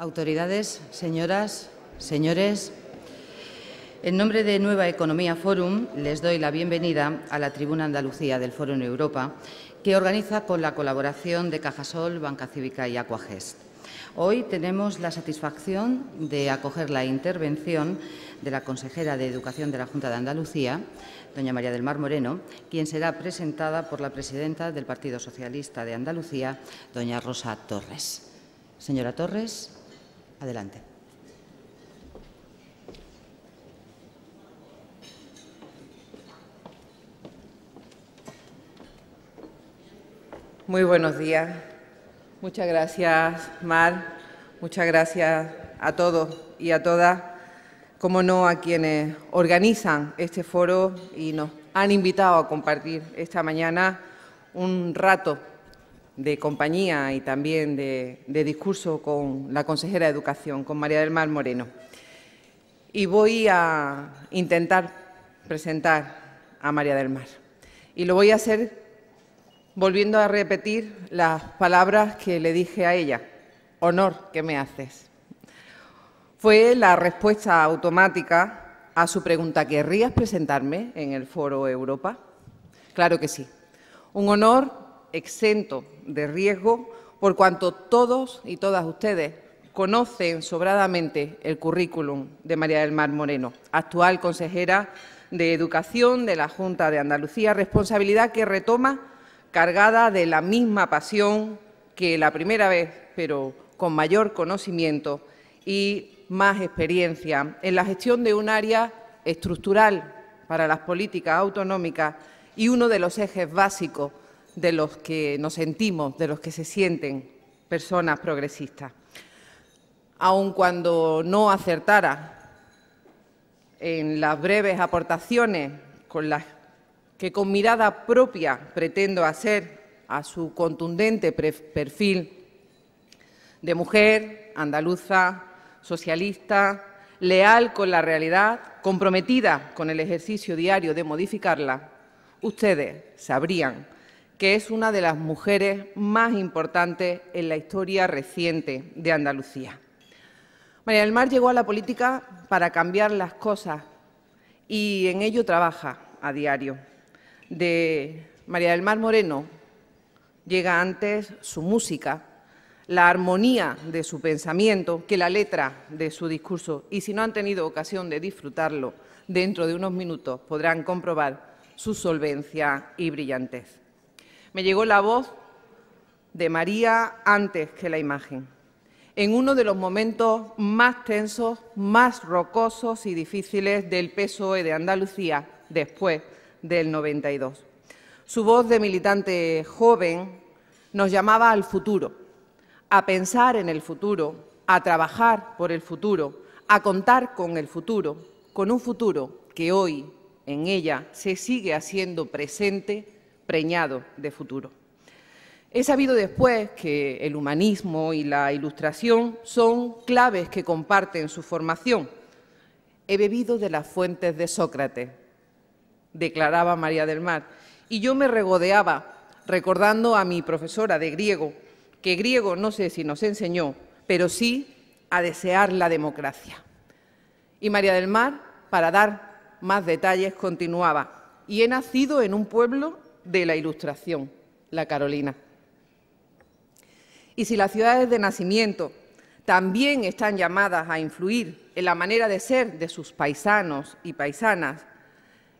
Autoridades, señoras, señores, en nombre de Nueva Economía Forum les doy la bienvenida a la Tribuna Andalucía del Fórum Europa, que organiza con la colaboración de Cajasol, Banca Cívica y Aquagest. Hoy tenemos la satisfacción de acoger la intervención de la consejera de Educación de la Junta de Andalucía, doña María del Mar Moreno, quien será presentada por la presidenta del Partido Socialista de Andalucía, doña Rosa Torres. Señora Torres, adelante. Muy buenos días. Muchas gracias, Mar. Muchas gracias a todos y a todas, como no a quienes organizan este foro y nos han invitado a compartir esta mañana un rato de compañía y también de discurso con la consejera de Educación, con María del Mar Moreno. Y voy a intentar presentar a María del Mar. Y lo voy a hacer volviendo a repetir las palabras que le dije a ella. Honor que me haces. Fue la respuesta automática a su pregunta: ¿querrías presentarme en el Foro Europa? Claro que sí. Un honor exento de riesgo, por cuanto todos y todas ustedes conocen sobradamente el currículum de María del Mar Moreno, actual consejera de Educación de la Junta de Andalucía, responsabilidad que retoma cargada de la misma pasión que la primera vez, pero con mayor conocimiento y más experiencia en la gestión de un área estructural para las políticas autonómicas y uno de los ejes básicos de los que nos sentimos, de los que se sienten personas progresistas. Aun cuando no acertara en las breves aportaciones con las que con mirada propia pretendo hacer a su contundente perfil de mujer andaluza, socialista, leal con la realidad, comprometida con el ejercicio diario de modificarla, ustedes sabrían que es una de las mujeres más importantes en la historia reciente de Andalucía. María del Mar llegó a la política para cambiar las cosas y en ello trabaja a diario. De María del Mar Moreno llega antes su música, la armonía de su pensamiento, que la letra de su discurso. Y si no han tenido ocasión de disfrutarlo, dentro de unos minutos podrán comprobar su solvencia y brillantez. Me llegó la voz de María antes que la imagen, en uno de los momentos más tensos, más rocosos y difíciles del PSOE de Andalucía después del 92. Su voz de militante joven nos llamaba al futuro, a pensar en el futuro, a trabajar por el futuro, a contar con el futuro, con un futuro que hoy en ella se sigue haciendo presente, preñado de futuro. He sabido después que el humanismo y la ilustración son claves que comparten su formación. He bebido de las fuentes de Sócrates, declaraba María del Mar, y yo me regodeaba recordando a mi profesora de griego, que griego no sé si nos enseñó, pero sí a desear la democracia. Y María del Mar, para dar más detalles, continuaba: y he nacido en un pueblo de la Ilustración, la Carolina. Y si las ciudades de nacimiento también están llamadas a influir en la manera de ser de sus paisanos y paisanas,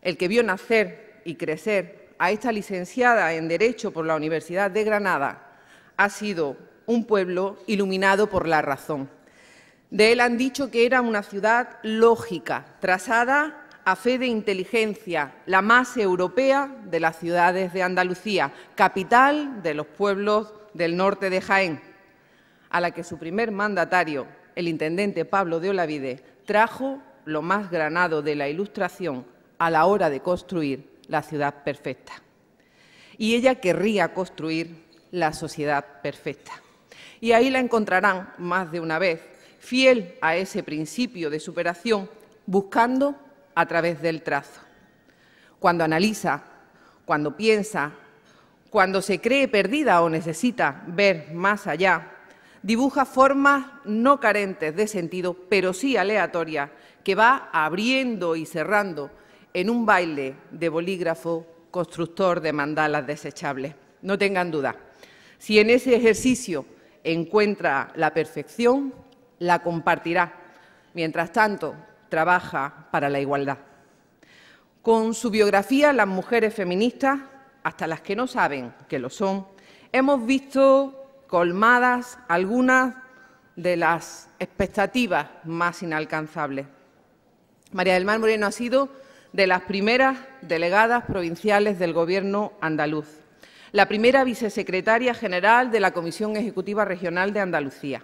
el que vio nacer y crecer a esta licenciada en Derecho por la Universidad de Granada ha sido un pueblo iluminado por la razón. De él han dicho que era una ciudad lógica, trazada a fe de inteligencia, la más europea de las ciudades de Andalucía, capital de los pueblos del norte de Jaén, a la que su primer mandatario, el intendente Pablo de Olavide, trajo lo más granado de la Ilustración a la hora de construir la ciudad perfecta. Y ella querría construir la sociedad perfecta. Y ahí la encontrarán más de una vez, fiel a ese principio de superación, buscando a través del trazo. Cuando analiza, cuando piensa, cuando se cree perdida o necesita ver más allá, dibuja formas no carentes de sentido, pero sí aleatorias, que va abriendo y cerrando en un baile de bolígrafo constructor de mandalas desechables. No tengan duda, si en ese ejercicio encuentra la perfección, la compartirá. Mientras tanto, trabaja para la igualdad. Con su biografía, las mujeres feministas, hasta las que no saben que lo son, hemos visto colmadas algunas de las expectativas más inalcanzables. María del Mar Moreno ha sido de las primeras delegadas provinciales del Gobierno andaluz, la primera vicesecretaria general de la Comisión Ejecutiva Regional de Andalucía,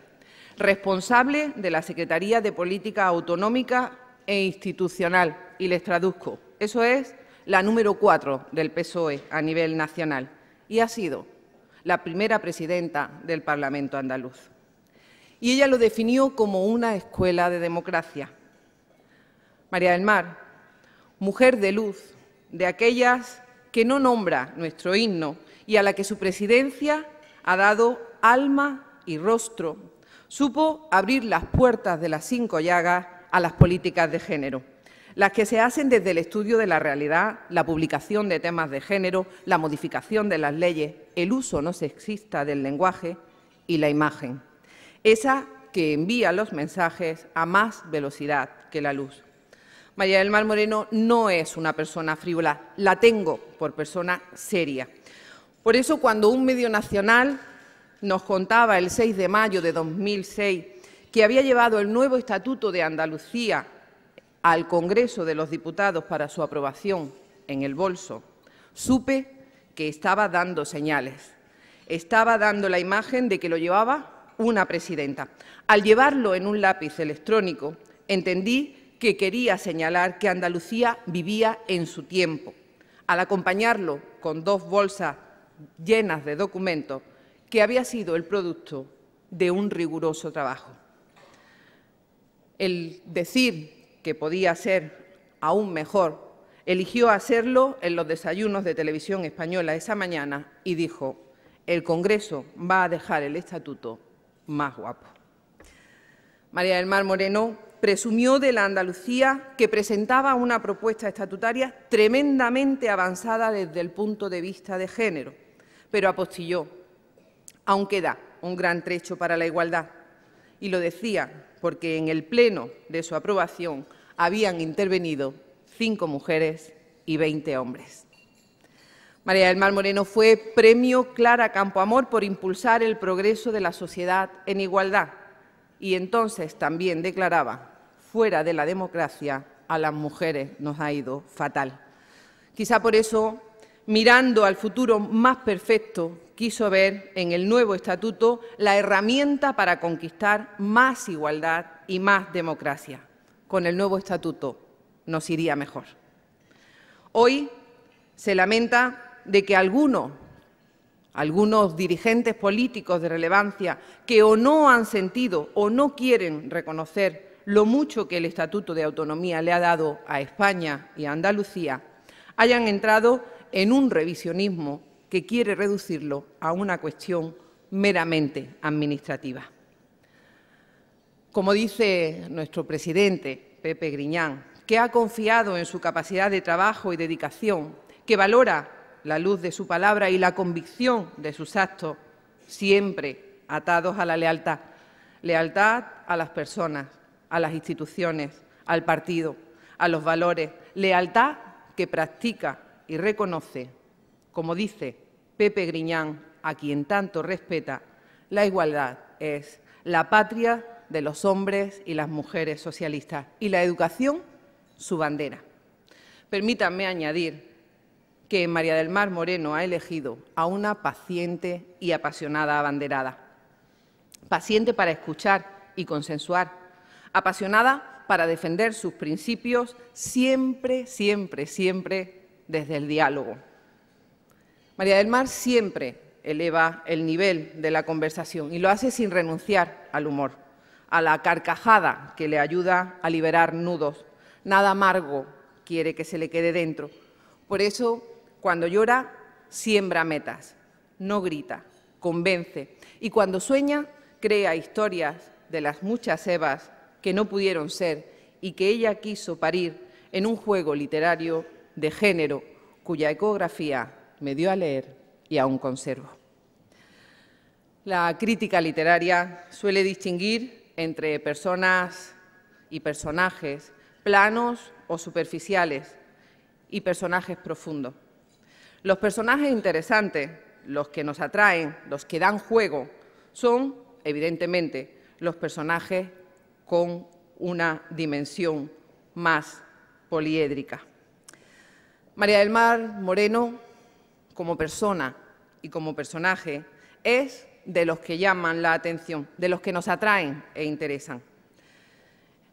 responsable de la Secretaría de Política Autonómica e Institucional, y les traduzco, eso es la número 4 del PSOE a nivel nacional, y ha sido la primera presidenta del Parlamento andaluz. Y ella lo definió como una escuela de democracia. María del Mar, mujer de luz, de aquellas que no nombra nuestro himno y a la que su presidencia ha dado alma y rostro, supo abrir las puertas de las 5 llagas a las políticas de género, las que se hacen desde el estudio de la realidad, la publicación de temas de género, la modificación de las leyes, el uso no sexista del lenguaje y la imagen, esa que envía los mensajes a más velocidad que la luz. María del Mar Moreno no es una persona frívola, la tengo por persona seria. Por eso, cuando un medio nacional nos contaba el 6 de mayo de 2006 que había llevado el nuevo Estatuto de Andalucía al Congreso de los Diputados para su aprobación en el bolso, supe que estaba dando señales, estaba dando la imagen de que lo llevaba una presidenta. Al llevarlo en un lápiz electrónico, entendí que quería señalar que Andalucía vivía en su tiempo, al acompañarlo con 2 bolsas llenas de documentos, que había sido el producto de un riguroso trabajo. El decir que podía ser aún mejor, eligió hacerlo en los desayunos de Televisión Española esa mañana y dijo: el Congreso va a dejar el Estatuto más guapo. María del Mar Moreno presumió de la Andalucía que presentaba una propuesta estatutaria tremendamente avanzada desde el punto de vista de género, pero apostilló: aún queda un gran trecho para la igualdad. Y lo decía porque en el pleno de su aprobación habían intervenido 5 mujeres y 20 hombres. María del Mar Moreno fue premio Clara Campoamor por impulsar el progreso de la sociedad en igualdad, y entonces también declaraba: fuera de la democracia a las mujeres nos ha ido fatal. Quizá por eso, mirando al futuro más perfecto, quiso ver en el nuevo estatuto la herramienta para conquistar más igualdad y más democracia. Con el nuevo estatuto nos iría mejor. Hoy se lamenta de que algunos dirigentes políticos de relevancia que o no han sentido o no quieren reconocer lo mucho que el Estatuto de Autonomía le ha dado a España y a Andalucía, hayan entrado en un revisionismo que quiere reducirlo a una cuestión meramente administrativa. Como dice nuestro presidente, Pepe Griñán, que ha confiado en su capacidad de trabajo y dedicación, que valora la luz de su palabra y la convicción de sus actos, siempre atados a la lealtad. Lealtad a las personas, a las instituciones, al partido, a los valores. Lealtad que practica y reconoce, como dice Pepe Griñán, a quien tanto respeta: la igualdad es la patria de los hombres y las mujeres socialistas, y la educación su bandera. Permítanme añadir que María del Mar Moreno ha elegido a una paciente y apasionada abanderada. Paciente para escuchar y consensuar, apasionada para defender sus principios, siempre, siempre, siempre desde el diálogo. María del Mar siempre eleva el nivel de la conversación y lo hace sin renunciar al humor, a la carcajada que le ayuda a liberar nudos. Nada amargo quiere que se le quede dentro. Por eso, cuando llora, siembra metas, no grita, convence. Y cuando sueña, crea historias de las muchas Evas que no pudieron ser y que ella quiso parir en un juego literario de género cuya ecografía me dio a leer y aún conservo. La crítica literaria suele distinguir entre personas y personajes planos o superficiales y personajes profundos. Los personajes interesantes, los que nos atraen, los que dan juego, son, evidentemente, los personajes con una dimensión más poliédrica. María del Mar Moreno, como persona y como personaje, es de los que llaman la atención, de los que nos atraen e interesan.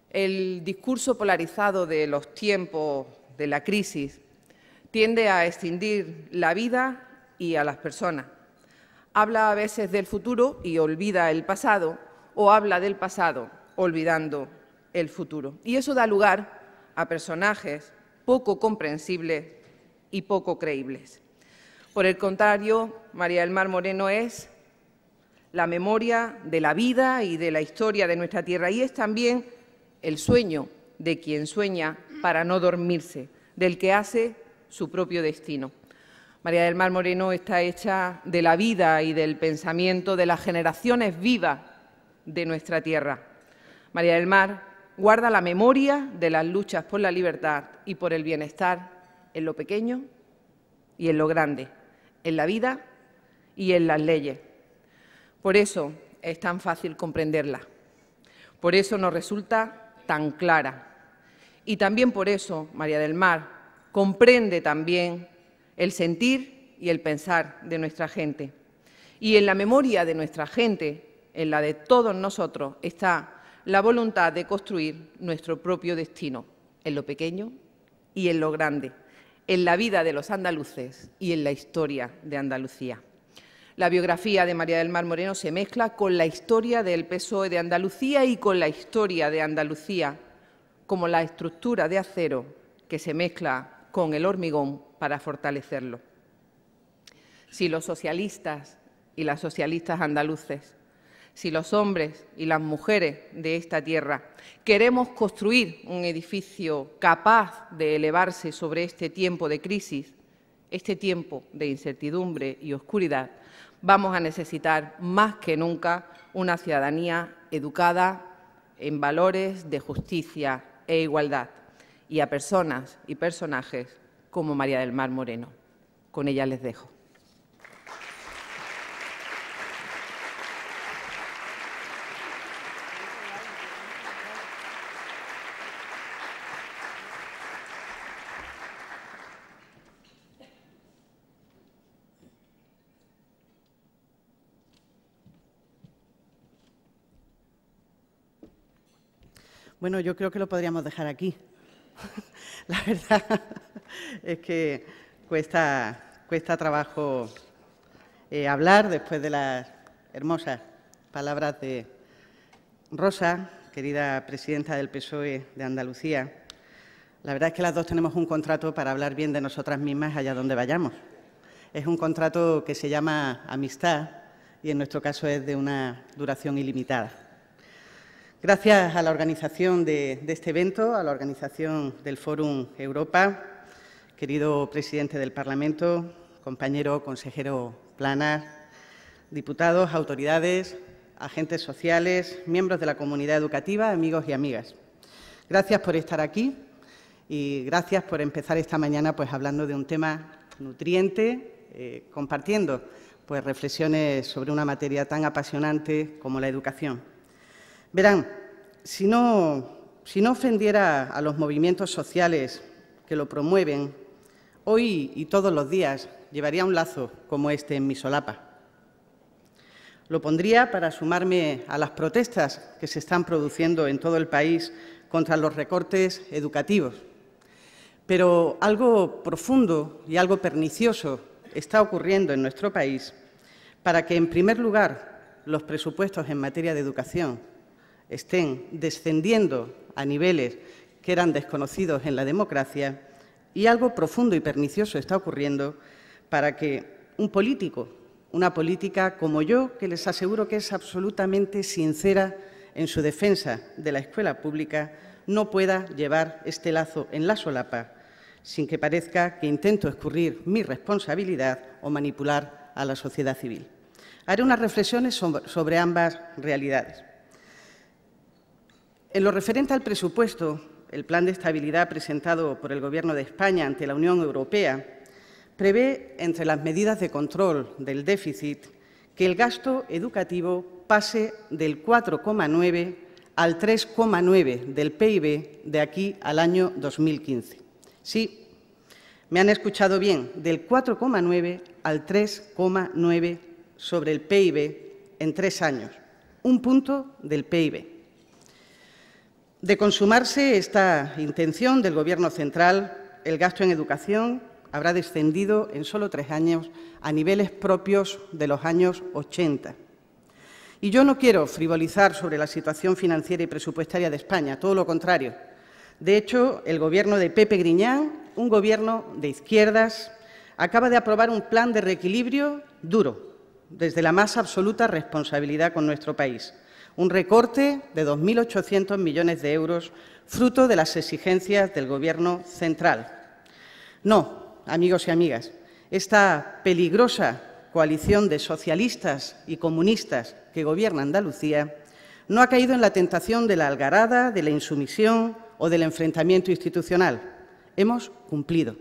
El discurso polarizado de los tiempos de la crisis tiende a escindir la vida y a las personas. Habla a veces del futuro y olvida el pasado, o habla del pasado olvidando el futuro. Y eso da lugar a personajes poco comprensibles y poco creíbles. Por el contrario, María del Mar Moreno es la memoria de la vida y de la historia de nuestra tierra, y es también el sueño de quien sueña para no dormirse, del que hace su propio destino. María del Mar Moreno está hecha de la vida y del pensamiento de las generaciones vivas de nuestra tierra. María del Mar guarda la memoria de las luchas por la libertad y por el bienestar en lo pequeño y en lo grande, en la vida y en las leyes. Por eso es tan fácil comprenderla, por eso nos resulta tan clara. Y también por eso María del Mar comprende también el sentir y el pensar de nuestra gente. Y en la memoria de nuestra gente, en la de todos nosotros, está la voluntad de construir nuestro propio destino, en lo pequeño y en lo grande, en la vida de los andaluces y en la historia de Andalucía. La biografía de María del Mar Moreno se mezcla con la historia del PSOE de Andalucía y con la historia de Andalucía, como la estructura de acero que se mezcla con el hormigón para fortalecerlo. Si los socialistas y las socialistas andaluces, si los hombres y las mujeres de esta tierra queremos construir un edificio capaz de elevarse sobre este tiempo de crisis, este tiempo de incertidumbre y oscuridad, vamos a necesitar más que nunca una ciudadanía educada en valores de justicia e igualdad, y a personas y personajes como María del Mar Moreno. Con ella les dejo. Bueno, yo creo que lo podríamos dejar aquí. La verdad es que cuesta trabajo hablar después de las hermosas palabras de Rosa, querida presidenta del PSOE de Andalucía. La verdad es que las dos tenemos un contrato para hablar bien de nosotras mismas allá donde vayamos. Es un contrato que se llama amistad y en nuestro caso es de una duración ilimitada. Gracias a la organización de este evento, a la organización del Fórum Europa, querido presidente del Parlamento, compañero consejero Planas, diputados, autoridades, agentes sociales, miembros de la comunidad educativa, amigos y amigas. Gracias por estar aquí y gracias por empezar esta mañana hablando de un tema nutriente, compartiendo reflexiones sobre una materia tan apasionante como la educación. Verán, si no ofendiera a los movimientos sociales que lo promueven, hoy y todos los días llevaría un lazo como este en mi solapa. Lo pondría para sumarme a las protestas que se están produciendo en todo el país contra los recortes educativos. Pero algo profundo y algo pernicioso está ocurriendo en nuestro país para que, en primer lugar, los presupuestos en materia de educación estén descendiendo a niveles que eran desconocidos en la democracia, y algo profundo y pernicioso está ocurriendo para que un político, una política como yo, que les aseguro que es absolutamente sincera en su defensa de la escuela pública, no pueda llevar este lazo en la solapa sin que parezca que intento escurrir mi responsabilidad o manipular a la sociedad civil. Haré unas reflexiones sobre ambas realidades. En lo referente al presupuesto, el Plan de Estabilidad presentado por el Gobierno de España ante la Unión Europea prevé, entre las medidas de control del déficit, que el gasto educativo pase del 4,9 al 3,9 del PIB de aquí al año 2015. Sí, me han escuchado bien, del 4,9 al 3,9 sobre el PIB en 3 años, un punto del PIB. De consumarse esta intención del Gobierno central, el gasto en educación habrá descendido en solo 3 años a niveles propios de los años 80. Y yo no quiero frivolizar sobre la situación financiera y presupuestaria de España, todo lo contrario. De hecho, el Gobierno de Pepe Griñán, un Gobierno de izquierdas, acaba de aprobar un plan de reequilibrio duro, desde la más absoluta responsabilidad con nuestro país. Un recorte de 2.800 millones de euros, fruto de las exigencias del Gobierno central. No, amigos y amigas, esta peligrosa coalición de socialistas y comunistas que gobierna Andalucía no ha caído en la tentación de la algarada, de la insumisión o del enfrentamiento institucional. Hemos cumplido.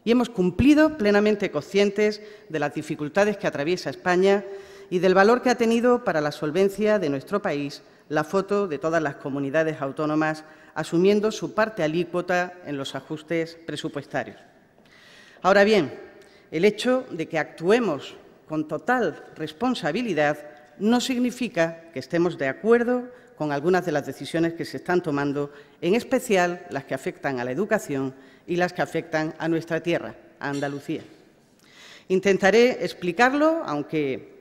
Y hemos cumplido plenamente conscientes de las dificultades que atraviesa España y del valor que ha tenido para la solvencia de nuestro país la foto de todas las comunidades autónomas asumiendo su parte alícuota en los ajustes presupuestarios. Ahora bien, el hecho de que actuemos con total responsabilidad no significa que estemos de acuerdo con algunas de las decisiones que se están tomando, en especial las que afectan a la educación y las que afectan a nuestra tierra, a Andalucía. Intentaré explicarlo, aunque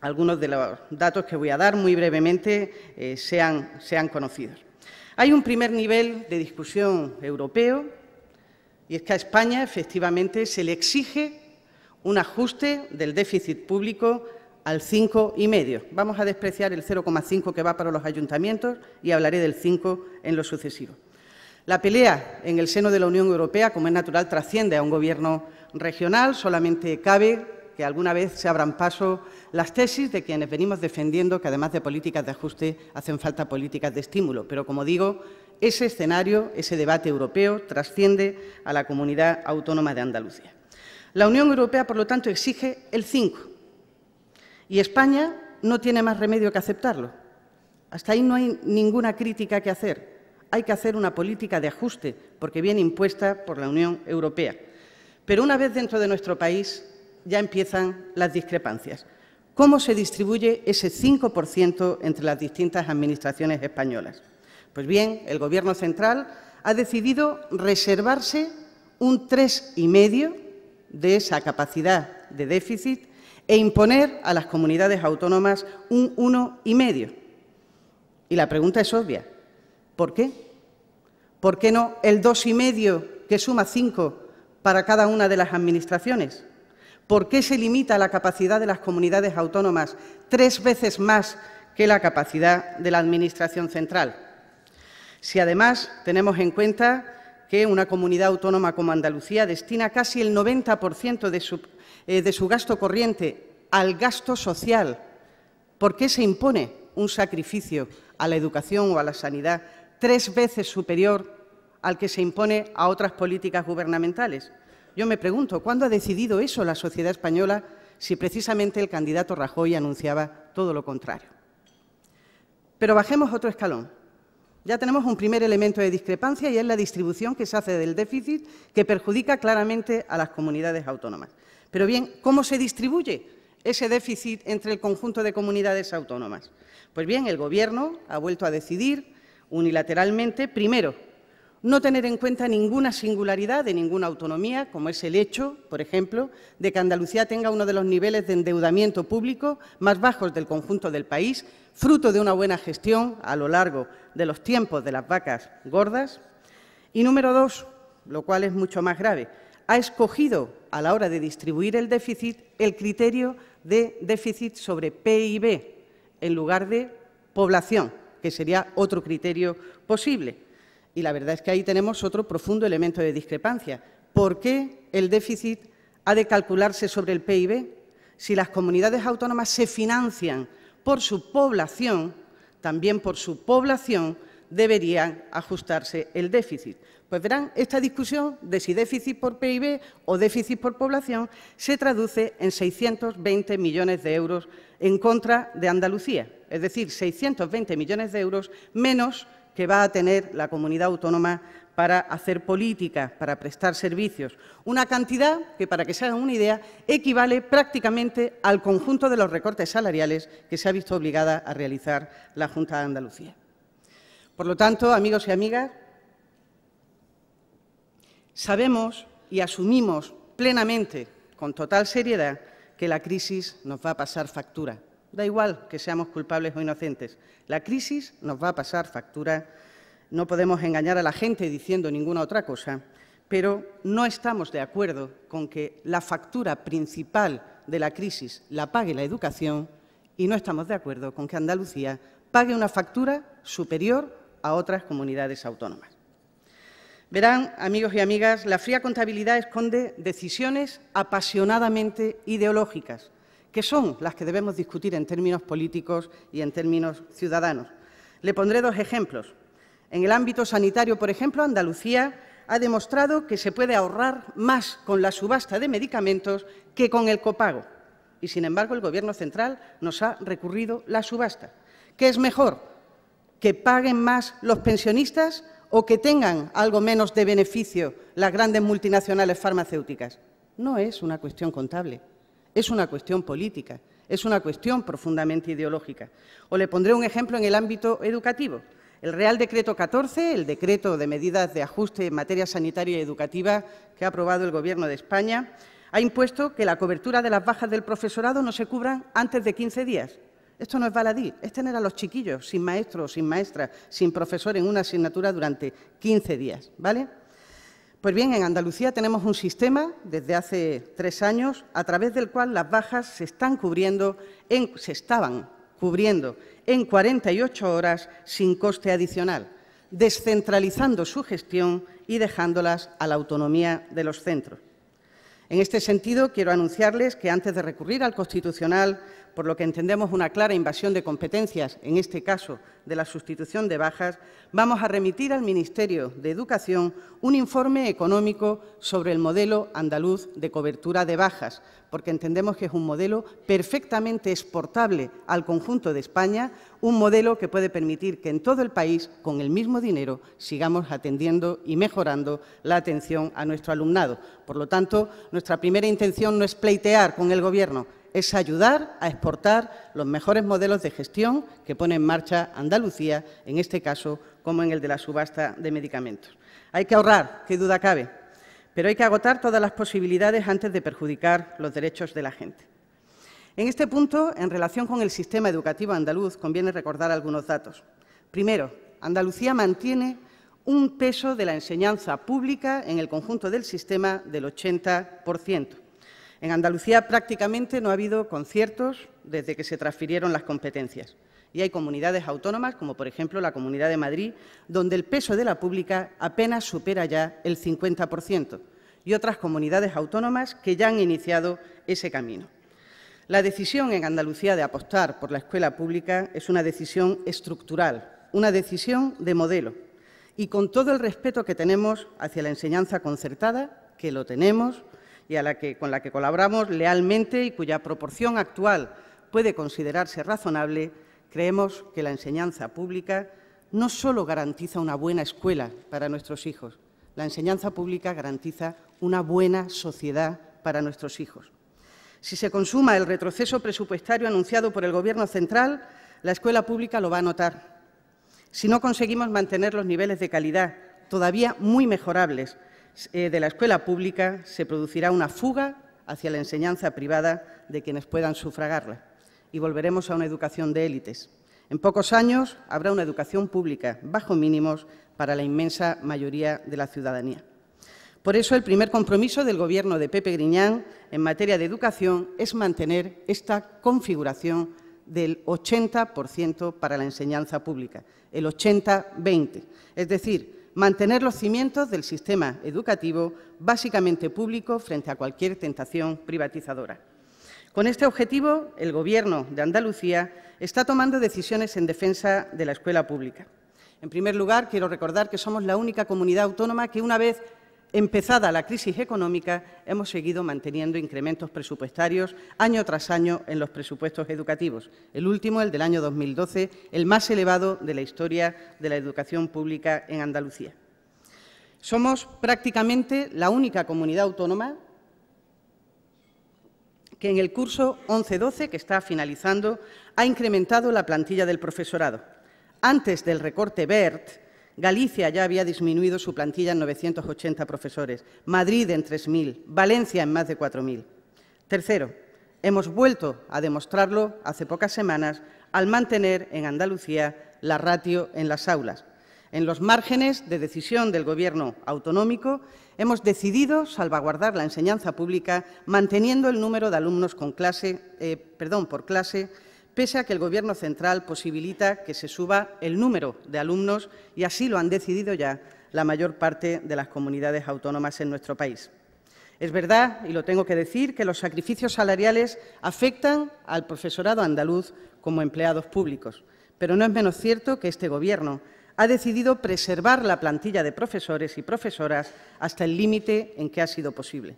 algunos de los datos que voy a dar muy brevemente sean conocidos. Hay un primer nivel de discusión europeo y es que a España efectivamente se le exige un ajuste del déficit público al 5,5. Vamos a despreciar el 0,5 que va para los ayuntamientos y hablaré del 5 en lo sucesivo. La pelea en el seno de la Unión Europea, como es natural, trasciende a un Gobierno regional. Solamente cabe que alguna vez se abran paso las tesis de quienes venimos defendiendo que, además de políticas de ajuste, hacen falta políticas de estímulo. Pero, como digo, ese escenario, ese debate europeo, trasciende a la comunidad autónoma de Andalucía. La Unión Europea, por lo tanto, exige el 5 y España no tiene más remedio que aceptarlo. Hasta ahí no hay ninguna crítica que hacer. Hay que hacer una política de ajuste porque viene impuesta por la Unión Europea. Pero una vez dentro de nuestro país ya empiezan las discrepancias. ¿Cómo se distribuye ese 5% entre las distintas administraciones españolas? Pues bien, el Gobierno central ha decidido reservarse un 3,5% de esa capacidad de déficit e imponer a las comunidades autónomas un 1,5%. Y la pregunta es obvia. ¿Por qué? ¿Por qué no el 2,5% que suma 5 para cada una de las administraciones? ¿Por qué se limita la capacidad de las comunidades autónomas 3 veces más que la capacidad de la Administración central? Si además tenemos en cuenta que una comunidad autónoma como Andalucía destina casi el 90% de su gasto corriente al gasto social, ¿por qué se impone un sacrificio a la educación o a la sanidad 3 veces superior al que se impone a otras políticas gubernamentales? Yo me pregunto, ¿cuándo ha decidido eso la sociedad española si precisamente el candidato Rajoy anunciaba todo lo contrario? Pero bajemos otro escalón. Ya tenemos un primer elemento de discrepancia y es la distribución que se hace del déficit que perjudica claramente a las comunidades autónomas. Pero bien, ¿cómo se distribuye ese déficit entre el conjunto de comunidades autónomas? Pues bien, el Gobierno ha vuelto a decidir unilateralmente, primero, no tener en cuenta ninguna singularidad de ninguna autonomía, como es el hecho, por ejemplo, de que Andalucía tenga uno de los niveles de endeudamiento público más bajos del conjunto del país, fruto de una buena gestión a lo largo de los tiempos de las vacas gordas. Y número 2, lo cual es mucho más grave, ha escogido, a la hora de distribuir el déficit, el criterio de déficit sobre PIB, en lugar de población, que sería otro criterio posible. Y la verdad es que ahí tenemos otro profundo elemento de discrepancia. ¿Por qué el déficit ha de calcularse sobre el PIB? Si las comunidades autónomas se financian por su población, también por su población deberían ajustarse el déficit. Pues verán, esta discusión de si déficit por PIB o déficit por población se traduce en 620 millones de euros en contra de Andalucía, es decir, 620 millones de euros menos que va a tener la comunidad autónoma para hacer políticas, para prestar servicios. Una cantidad que, para que se hagan una idea, equivale prácticamente al conjunto de los recortes salariales que se ha visto obligada a realizar la Junta de Andalucía. Por lo tanto, amigos y amigas, sabemos y asumimos plenamente, con total seriedad, que la crisis nos va a pasar factura. Da igual que seamos culpables o inocentes, la crisis nos va a pasar factura. No podemos engañar a la gente diciendo ninguna otra cosa, pero no estamos de acuerdo con que la factura principal de la crisis la pague la educación y no estamos de acuerdo con que Andalucía pague una factura superior a otras comunidades autónomas. Verán, amigos y amigas, la fría contabilidad esconde decisiones apasionadamente ideológicas, que son las que debemos discutir en términos políticos y en términos ciudadanos. Le pondré dos ejemplos. En el ámbito sanitario, por ejemplo, Andalucía ha demostrado que se puede ahorrar más con la subasta de medicamentos que con el copago. Y, sin embargo, el Gobierno central nos ha recurrido la subasta. ¿Qué es mejor? ¿Que paguen más los pensionistas o que tengan algo menos de beneficio las grandes multinacionales farmacéuticas? No es una cuestión contable, es una cuestión política, es una cuestión profundamente ideológica. O le pondré un ejemplo en el ámbito educativo. El Real Decreto 14, el decreto de medidas de ajuste en materia sanitaria y educativa que ha aprobado el Gobierno de España, ha impuesto que la cobertura de las bajas del profesorado no se cubran antes de 15 días. Esto no es baladí, es tener a los chiquillos sin maestro o sin maestra, sin profesor en una asignatura durante 15 días, ¿vale? Pues bien, en Andalucía tenemos un sistema desde hace 3 años a través del cual las bajas se estaban cubriendo en 48 horas sin coste adicional, descentralizando su gestión y dejándolas a la autonomía de los centros. En este sentido, quiero anunciarles que antes de recurrir al Constitucional, por lo que entendemos una clara invasión de competencias, en este caso de la sustitución de bajas, vamos a remitir al Ministerio de Educación un informe económico sobre el modelo andaluz de cobertura de bajas, porque entendemos que es un modelo perfectamente exportable al conjunto de España, un modelo que puede permitir que en todo el país, con el mismo dinero, sigamos atendiendo y mejorando la atención a nuestro alumnado. Por lo tanto, nuestra primera intención no es pleitear con el Gobierno, es ayudar a exportar los mejores modelos de gestión que pone en marcha Andalucía, en este caso, como en el de la subasta de medicamentos. Hay que ahorrar, qué duda cabe, pero hay que agotar todas las posibilidades antes de perjudicar los derechos de la gente. En este punto, en relación con el sistema educativo andaluz, conviene recordar algunos datos. Primero, Andalucía mantiene un peso de la enseñanza pública en el conjunto del sistema del 80%. En Andalucía prácticamente no ha habido conciertos desde que se transfirieron las competencias. Y hay comunidades autónomas, como por ejemplo la Comunidad de Madrid, donde el peso de la pública apenas supera ya el 50%, y otras comunidades autónomas que ya han iniciado ese camino. La decisión en Andalucía de apostar por la escuela pública es una decisión estructural, una decisión de modelo. Y con todo el respeto que tenemos hacia la enseñanza concertada, que lo tenemos, y con la que colaboramos lealmente y cuya proporción actual puede considerarse razonable, creemos que la enseñanza pública no solo garantiza una buena escuela para nuestros hijos, la enseñanza pública garantiza una buena sociedad para nuestros hijos. Si se consuma el retroceso presupuestario anunciado por el Gobierno central, la escuela pública lo va a notar. Si no conseguimos mantener los niveles de calidad todavía muy mejorables de la escuela pública, se producirá una fuga hacia la enseñanza privada de quienes puedan sufragarla y volveremos a una educación de élites. En pocos años habrá una educación pública bajo mínimos para la inmensa mayoría de la ciudadanía. Por eso, el primer compromiso del Gobierno de Pepe Griñán en materia de educación es mantener esta configuración del 80% para la enseñanza pública, el 80-20, es decir, mantener los cimientos del sistema educativo básicamente público frente a cualquier tentación privatizadora. Con este objetivo, el Gobierno de Andalucía está tomando decisiones en defensa de la escuela pública. En primer lugar, quiero recordar que somos la única comunidad autónoma que, una vez empezada la crisis económica, hemos seguido manteniendo incrementos presupuestarios año tras año en los presupuestos educativos. El último, el del año 2012, el más elevado de la historia de la educación pública en Andalucía. Somos prácticamente la única comunidad autónoma que en el curso 11-12, que está finalizando, ha incrementado la plantilla del profesorado. Antes del recorte BERT, Galicia ya había disminuido su plantilla en 980 profesores, Madrid en 3.000, Valencia en más de 4.000. Tercero, hemos vuelto a demostrarlo hace pocas semanas al mantener en Andalucía la ratio en las aulas. En los márgenes de decisión del Gobierno autonómico hemos decidido salvaguardar la enseñanza pública manteniendo el número de alumnos por clase, pese a que el Gobierno central posibilita que se suba el número de alumnos, y así lo han decidido ya la mayor parte de las comunidades autónomas en nuestro país. Es verdad, y lo tengo que decir, que los sacrificios salariales afectan al profesorado andaluz como empleados públicos, pero no es menos cierto que este Gobierno ha decidido preservar la plantilla de profesores y profesoras hasta el límite en que ha sido posible.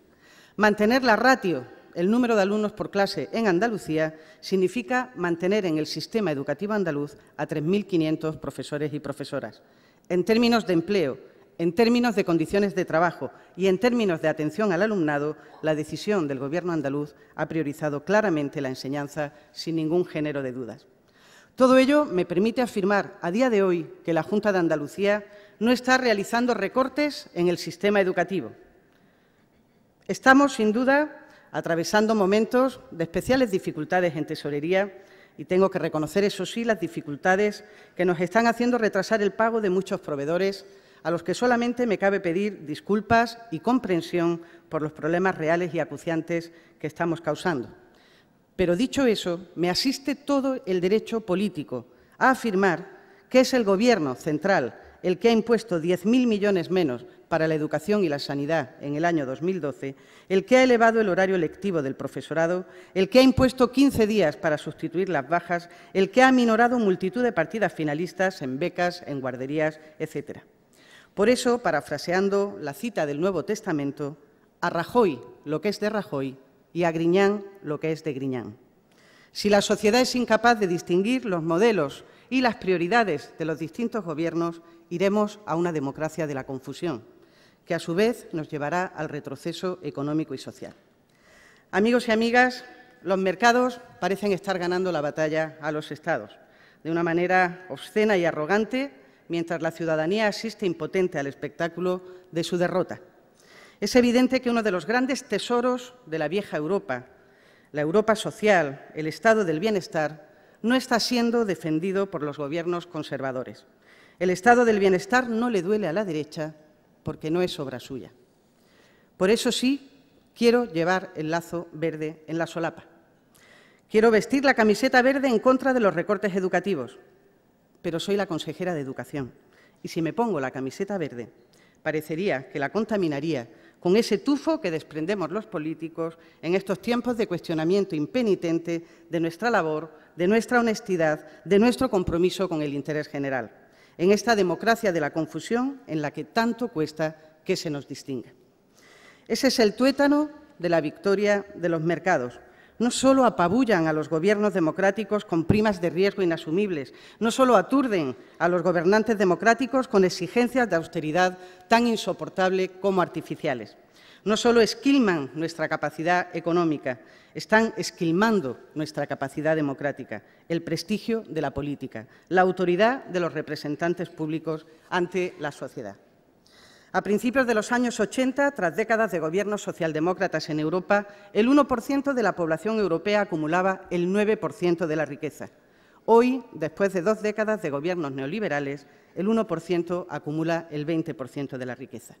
Mantener la ratio, el número de alumnos por clase en Andalucía, significa mantener en el sistema educativo andaluz a 3.500 profesores y profesoras. En términos de empleo, en términos de condiciones de trabajo y en términos de atención al alumnado, la decisión del Gobierno andaluz ha priorizado claramente la enseñanza sin ningún género de dudas. Todo ello me permite afirmar a día de hoy que la Junta de Andalucía no está realizando recortes en el sistema educativo. Estamos, sin duda, atravesando momentos de especiales dificultades en tesorería y tengo que reconocer, eso sí, las dificultades que nos están haciendo retrasar el pago de muchos proveedores, a los que solamente me cabe pedir disculpas y comprensión por los problemas reales y acuciantes que estamos causando. Pero, dicho eso, me asiste todo el derecho político a afirmar que es el Gobierno central el que ha impuesto 10.000 millones menos para la educación y la sanidad en el año 2012, el que ha elevado el horario lectivo del profesorado, el que ha impuesto 15 días para sustituir las bajas, el que ha aminorado multitud de partidas finalistas en becas, en guarderías, etc. Por eso, parafraseando la cita del Nuevo Testamento, a Rajoy lo que es de Rajoy y a Griñán lo que es de Griñán. Si la sociedad es incapaz de distinguir los modelos y las prioridades de los distintos gobiernos, iremos a una democracia de la confusión, que a su vez nos llevará al retroceso económico y social. Amigos y amigas, los mercados parecen estar ganando la batalla a los Estados, de una manera obscena y arrogante, mientras la ciudadanía asiste impotente al espectáculo de su derrota. Es evidente que uno de los grandes tesoros de la vieja Europa, la Europa social, el estado del bienestar, no está siendo defendido por los gobiernos conservadores. El estado del bienestar no le duele a la derecha porque no es obra suya. Por eso sí quiero llevar el lazo verde en la solapa. Quiero vestir la camiseta verde en contra de los recortes educativos, pero soy la consejera de Educación y si me pongo la camiseta verde parecería que la contaminaría con ese tufo que desprendemos los políticos en estos tiempos de cuestionamiento impenitente de nuestra labor, de nuestra honestidad, de nuestro compromiso con el interés general, en esta democracia de la confusión en la que tanto cuesta que se nos distinga. Ese es el tuétano de la victoria de los mercados. No solo apabullan a los gobiernos democráticos con primas de riesgo inasumibles, no solo aturden a los gobernantes democráticos con exigencias de austeridad tan insoportables como artificiales. No solo esquilman nuestra capacidad económica, están esquilmando nuestra capacidad democrática, el prestigio de la política, la autoridad de los representantes públicos ante la sociedad. A principios de los años 80, tras décadas de gobiernos socialdemócratas en Europa, el 1% de la población europea acumulaba el 9% de la riqueza. Hoy, después de 2 décadas de gobiernos neoliberales, el 1% acumula el 20% de la riqueza.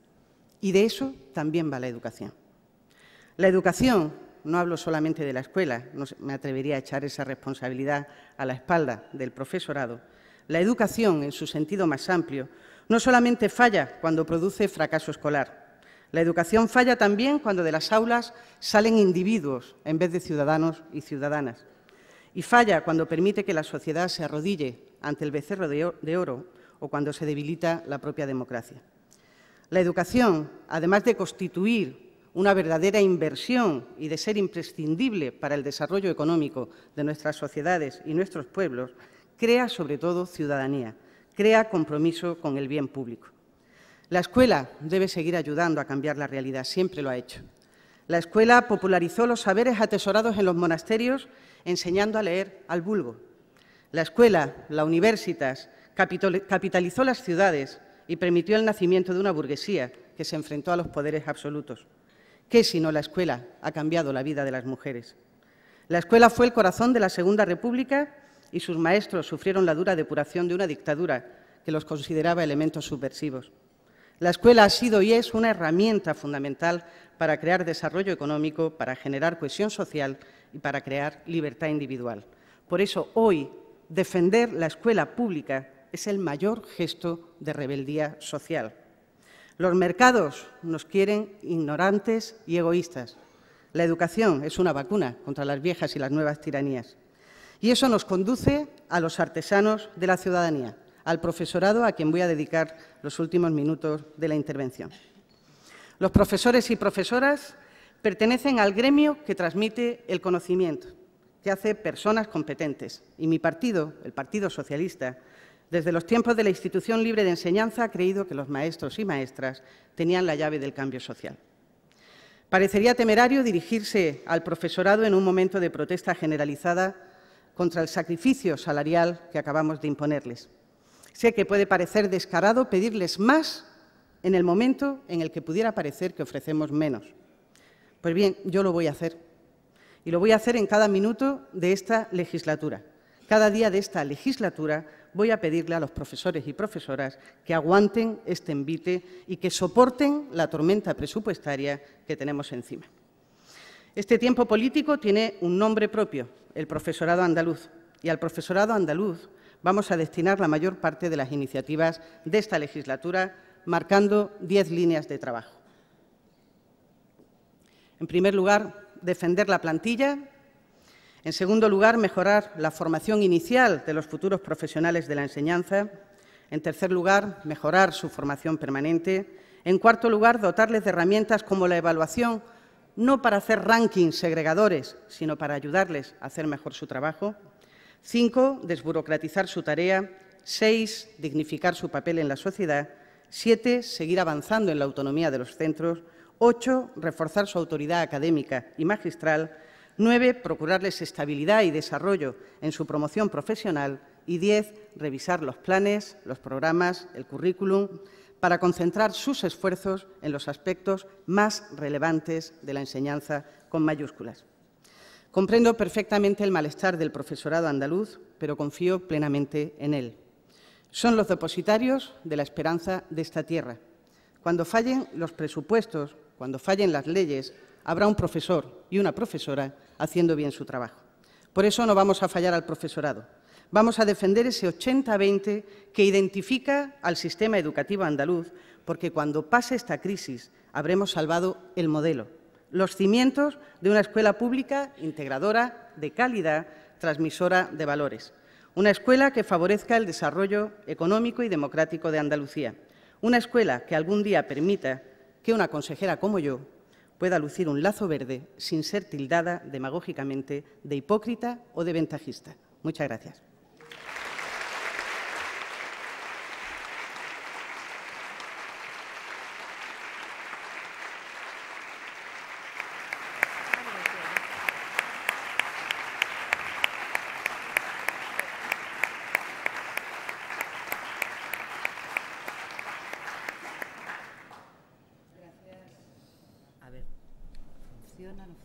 Y de eso también va la educación. La educación, no hablo solamente de la escuela, no me atrevería a echar esa responsabilidad a la espalda del profesorado. La educación, en su sentido más amplio, no solamente falla cuando produce fracaso escolar. La educación falla también cuando de las aulas salen individuos en vez de ciudadanos y ciudadanas. Y falla cuando permite que la sociedad se arrodille ante el becerro de oro o cuando se debilita la propia democracia. La educación, además de constituir una verdadera inversión y de ser imprescindible para el desarrollo económico de nuestras sociedades y nuestros pueblos, crea sobre todo ciudadanía, crea compromiso con el bien público. La escuela debe seguir ayudando a cambiar la realidad, siempre lo ha hecho. La escuela popularizó los saberes atesorados en los monasterios, enseñando a leer al vulgo. La escuela, la universitas, capitalizó las ciudades y permitió el nacimiento de una burguesía que se enfrentó a los poderes absolutos. ¿Qué sino la escuela ha cambiado la vida de las mujeres? La escuela fue el corazón de la Segunda República y sus maestros sufrieron la dura depuración de una dictadura que los consideraba elementos subversivos. La escuela ha sido y es una herramienta fundamental para crear desarrollo económico, para generar cohesión social y para crear libertad individual. Por eso, hoy, defender la escuela pública es el mayor gesto de rebeldía social. Los mercados nos quieren ignorantes y egoístas. La educación es una vacuna contra las viejas y las nuevas tiranías. Y eso nos conduce a los artesanos de la ciudadanía, al profesorado a quien voy a dedicar los últimos minutos de la intervención. Los profesores y profesoras pertenecen al gremio que transmite el conocimiento, que hace personas competentes. Y mi partido, el Partido Socialista, desde los tiempos de la Institución Libre de Enseñanza ha creído que los maestros y maestras tenían la llave del cambio social. Parecería temerario dirigirse al profesorado en un momento de protesta generalizada contra el sacrificio salarial que acabamos de imponerles. Sé que puede parecer descarado pedirles más en el momento en el que pudiera parecer que ofrecemos menos. Pues bien, yo lo voy a hacer. Y lo voy a hacer en cada minuto de esta legislatura. Cada día de esta legislatura voy a pedirle a los profesores y profesoras que aguanten este envite y que soporten la tormenta presupuestaria que tenemos encima. Este tiempo político tiene un nombre propio, el profesorado andaluz, y al profesorado andaluz vamos a destinar la mayor parte de las iniciativas de esta legislatura, marcando 10 líneas de trabajo. En primer lugar, defender la plantilla. En segundo lugar, mejorar la formación inicial de los futuros profesionales de la enseñanza. En tercer lugar, mejorar su formación permanente. En cuarto lugar, dotarles de herramientas como la evaluación, no para hacer rankings segregadores, sino para ayudarles a hacer mejor su trabajo. 5, desburocratizar su tarea. 6, dignificar su papel en la sociedad. 7, seguir avanzando en la autonomía de los centros. 8, reforzar su autoridad académica y magistral. 9, procurarles estabilidad y desarrollo en su promoción profesional. Y 10, revisar los planes, los programas, el currículum, para concentrar sus esfuerzos en los aspectos más relevantes de la enseñanza con mayúsculas. Comprendo perfectamente el malestar del profesorado andaluz, pero confío plenamente en él. Son los depositarios de la esperanza de esta tierra. Cuando fallen los presupuestos, cuando fallen las leyes, habrá un profesor y una profesora haciendo bien su trabajo. Por eso no vamos a fallar al profesorado. Vamos a defender ese 80-20 que identifica al sistema educativo andaluz, porque cuando pase esta crisis habremos salvado el modelo, los cimientos de una escuela pública integradora, de calidad, transmisora de valores. Una escuela que favorezca el desarrollo económico y democrático de Andalucía. Una escuela que algún día permita que una consejera como yo pueda lucir un lazo verde sin ser tildada demagógicamente de hipócrita o de ventajista. Muchas gracias.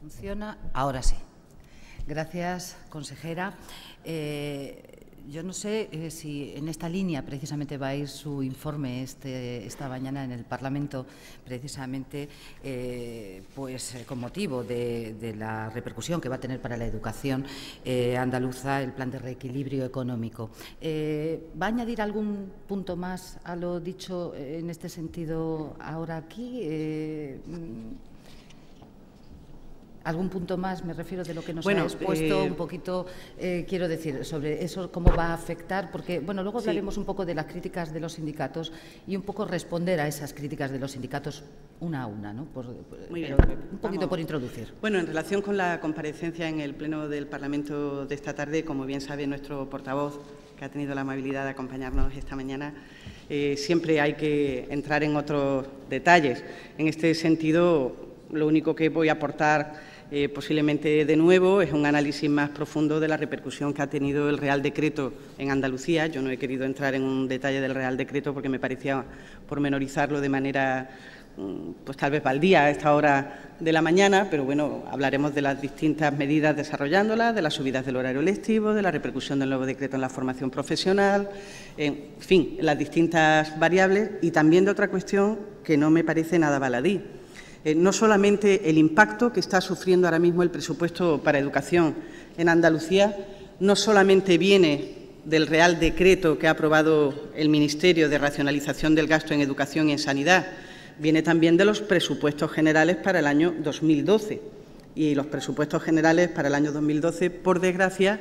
Funciona. Ahora sí. Gracias, consejera. Yo no sé si en esta línea precisamente va a ir su informe esta mañana en el Parlamento, precisamente pues con motivo de la repercusión que va a tener para la educación andaluza el plan de reequilibrio económico. ¿Va a añadir algún punto más a lo dicho en este sentido ahora aquí? ¿Algún punto más, me refiero, de lo que nos ha expuesto un poquito, quiero decir, sobre eso, cómo va a afectar? Porque, bueno, luego hablaremos un poco de las críticas de los sindicatos y un poco responder a esas críticas de los sindicatos una a una, ¿no? Muy bien, un poquito por introducir. Bueno, en relación con la comparecencia en el Pleno del Parlamento de esta tarde, como bien sabe nuestro portavoz, que ha tenido la amabilidad de acompañarnos esta mañana, siempre hay que entrar en otros detalles. En este sentido, lo único que voy a aportar posiblemente de nuevo es un análisis más profundo de la repercusión que ha tenido el Real Decreto en Andalucía. Yo no he querido entrar en un detalle del Real Decreto porque me parecía pormenorizarlo de manera pues tal vez baldía a esta hora de la mañana, pero bueno, hablaremos de las distintas medidas desarrollándolas, de las subidas del horario lectivo, de la repercusión del nuevo decreto en la formación profesional, en fin, las distintas variables, y también de otra cuestión que no me parece nada baladí. No solamente el impacto que está sufriendo ahora mismo el presupuesto para educación en Andalucía, no solamente viene del Real Decreto que ha aprobado el Ministerio de racionalización del gasto en educación y en sanidad, viene también de los presupuestos generales para el año 2012. Y los presupuestos generales para el año 2012, por desgracia,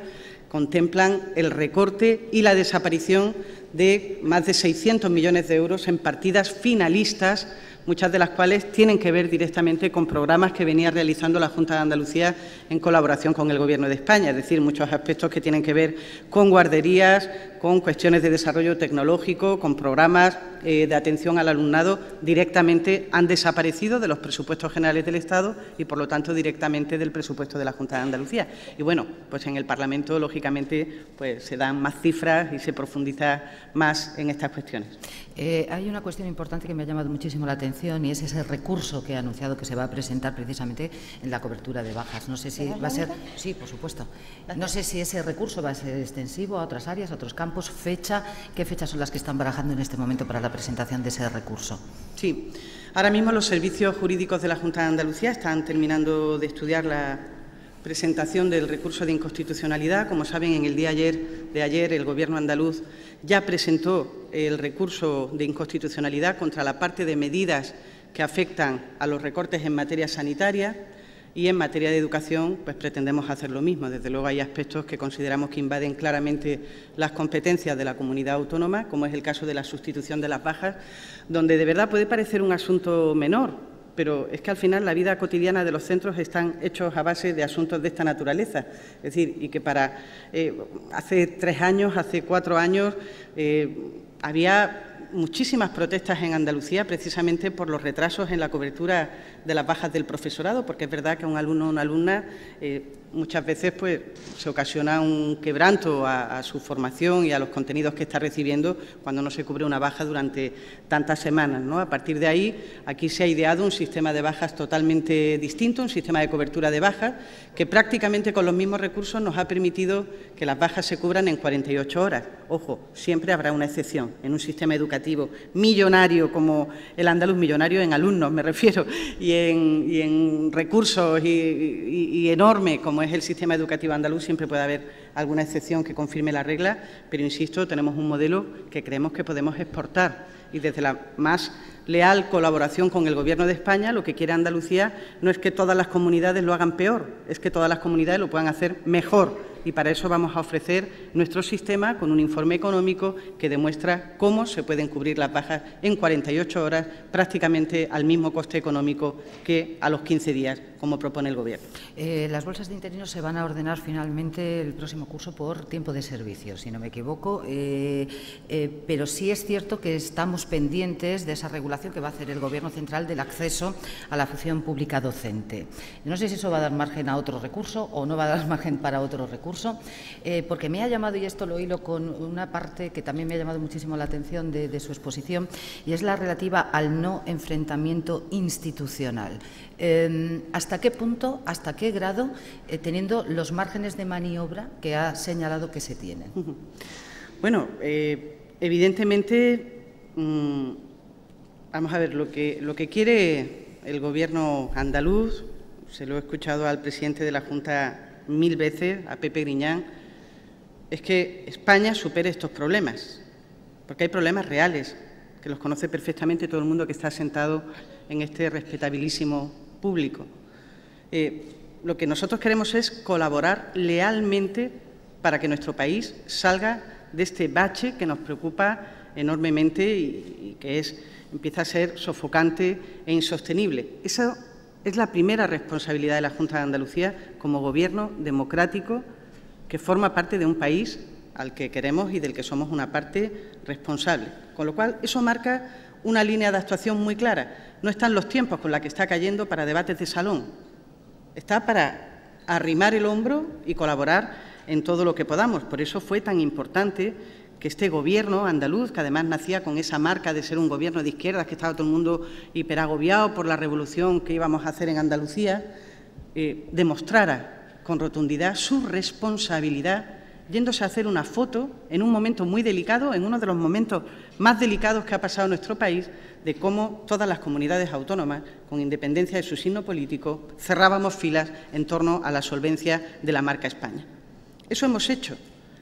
contemplan el recorte y la desaparición de más de 600 millones de euros en partidas finalistas, muchas de las cuales tienen que ver directamente con programas que venía realizando la Junta de Andalucía en colaboración con el Gobierno de España, es decir, muchos aspectos que tienen que ver con guarderías, con cuestiones de desarrollo tecnológico, con programas de atención al alumnado, directamente han desaparecido de los presupuestos generales del Estado y, por lo tanto, directamente del presupuesto de la Junta de Andalucía. Y, bueno, pues en el Parlamento, lógicamente, pues se dan más cifras y se profundiza más en estas cuestiones. Hay una cuestión importante que me ha llamado muchísimo la atención y es ese recurso que ha anunciado que se va a presentar precisamente en la cobertura de bajas. No sé si va a ser… Sí, por supuesto. No sé si ese recurso va a ser extensivo a otras áreas, a otros campos. Fecha, ¿qué fechas son las que están barajando en este momento para la presentación de ese recurso? Sí. Ahora mismo los servicios jurídicos de la Junta de Andalucía están terminando de estudiar la presentación del recurso de inconstitucionalidad. Como saben, en el día de ayer el Gobierno andaluz ya presentó el recurso de inconstitucionalidad contra la parte de medidas que afectan a los recortes en materia sanitaria, y en materia de educación pues pretendemos hacer lo mismo. Desde luego hay aspectos que consideramos que invaden claramente las competencias de la comunidad autónoma, como es el caso de la sustitución de las bajas, donde de verdad puede parecer un asunto menor, pero es que al final la vida cotidiana de los centros están hechos a base de asuntos de esta naturaleza. Es decir, y que hace 3 años, hace 4 años, había muchísimas protestas en Andalucía precisamente por los retrasos en la cobertura de las bajas del profesorado, porque es verdad que a un alumno o una alumna muchas veces pues, se ocasiona un quebranto a su formación y a los contenidos que está recibiendo cuando no se cubre una baja durante tantas semanas, ¿no? A partir de ahí, aquí se ha ideado un sistema de bajas totalmente distinto, un sistema de cobertura de bajas que prácticamente con los mismos recursos nos ha permitido que las bajas se cubran en 48 horas. Ojo, siempre habrá una excepción en un sistema educativo millonario como el andaluz, millonario en alumnos me refiero, y en recursos y enorme como es el sistema educativo andaluz, siempre puede haber alguna excepción que confirme la regla, pero insisto, tenemos un modelo que creemos que podemos exportar y desde la más leal colaboración con el Gobierno de España, lo que quiere Andalucía no es que todas las comunidades lo hagan peor, es que todas las comunidades lo puedan hacer mejor. Y para eso vamos a ofrecer nuestro sistema con un informe económico que demuestra cómo se pueden cubrir las bajas en 48 horas, prácticamente al mismo coste económico que a los 15 días, como propone el Gobierno. Las bolsas de interinos se van a ordenar finalmente el próximo curso por tiempo de servicio, si no me equivoco, pero sí es cierto que estamos pendientes de esa regulación que va a hacer el Gobierno central del acceso a la función pública docente. No sé si eso va a dar margen a otro recurso o no va a dar margen para otro recurso. discurso, porque me ha llamado, y esto lo hilo con una parte que también me ha llamado muchísimo la atención de su exposición, y es la relativa al no enfrentamiento institucional. ¿Hasta qué punto, hasta qué grado, teniendo los márgenes de maniobra que ha señalado que se tienen? Bueno, evidentemente, vamos a ver, lo que quiere el Gobierno andaluz, se lo he escuchado al presidente de la Junta 1000 veces, a Pepe Griñán, es que España supere estos problemas, porque hay problemas reales, que los conoce perfectamente todo el mundo que está sentado en este respetabilísimo público. Lo que nosotros queremos es colaborar lealmente para que nuestro país salga de este bache que nos preocupa enormemente y que empieza a ser sofocante e insostenible. Esa es la primera responsabilidad de la Junta de Andalucía como Gobierno democrático que forma parte de un país al que queremos y del que somos una parte responsable. Con lo cual, eso marca una línea de actuación muy clara. No están los tiempos con la que está cayendo para debates de salón. Está para arrimar el hombro y colaborar en todo lo que podamos. Por eso fue tan importante que este Gobierno andaluz, que además nacía con esa marca de ser un Gobierno de izquierdas, que estaba todo el mundo hiperagobiado por la revolución que íbamos a hacer en Andalucía, demostrara con rotundidad su responsabilidad, yéndose a hacer una foto en un momento muy delicado, en uno de los momentos más delicados que ha pasado en nuestro país, de cómo todas las comunidades autónomas, con independencia de su signo político, cerrábamos filas en torno a la solvencia de la marca España. Eso hemos hecho.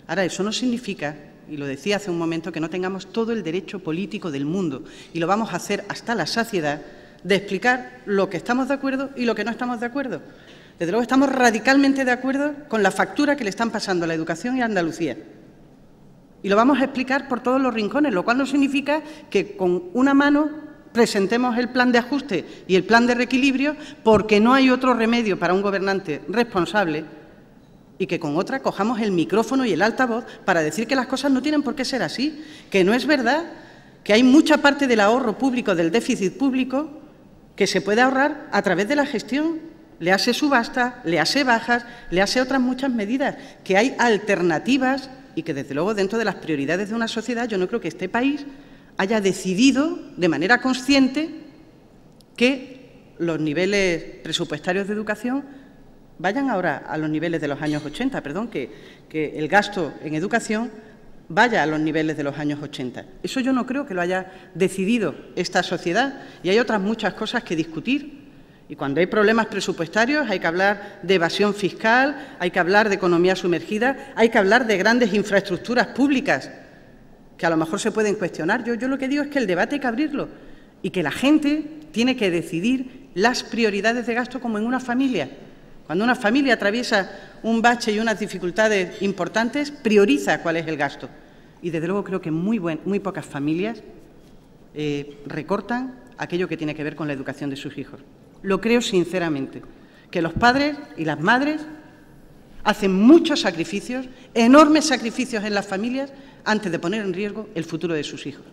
Ahora, eso no significa, y lo decía hace un momento, que no tengamos todo el derecho político del mundo, y lo vamos a hacer hasta la saciedad, de explicar lo que estamos de acuerdo y lo que no estamos de acuerdo. Desde luego estamos radicalmente de acuerdo con la factura que le están pasando a la educación y a Andalucía. Y lo vamos a explicar por todos los rincones, lo cual no significa que con una mano presentemos el plan de ajuste y el plan de reequilibrio porque no hay otro remedio para un gobernante responsable y que con otra cojamos el micrófono y el altavoz para decir que las cosas no tienen por qué ser así, que no es verdad, que hay mucha parte del ahorro público, del déficit público, que se puede ahorrar a través de la gestión. Le hace subasta, le hace bajas, le hace otras muchas medidas, que hay alternativas y que, desde luego, dentro de las prioridades de una sociedad, yo no creo que este país haya decidido de manera consciente que los niveles presupuestarios de educación vayan ahora a los niveles de los años 80, que el gasto en educación vaya a los niveles de los años 80. Eso yo no creo que lo haya decidido esta sociedad y hay otras muchas cosas que discutir. Y cuando hay problemas presupuestarios hay que hablar de evasión fiscal, hay que hablar de economía sumergida, hay que hablar de grandes infraestructuras públicas que a lo mejor se pueden cuestionar. Yo lo que digo es que el debate hay que abrirlo y que la gente tiene que decidir las prioridades de gasto como en una familia. Cuando una familia atraviesa un bache y unas dificultades importantes, prioriza cuál es el gasto. Y desde luego creo que muy pocas familias recortan aquello que tiene que ver con la educación de sus hijos. Lo creo sinceramente, que los padres y las madres hacen muchos sacrificios, enormes sacrificios en las familias, antes de poner en riesgo el futuro de sus hijos.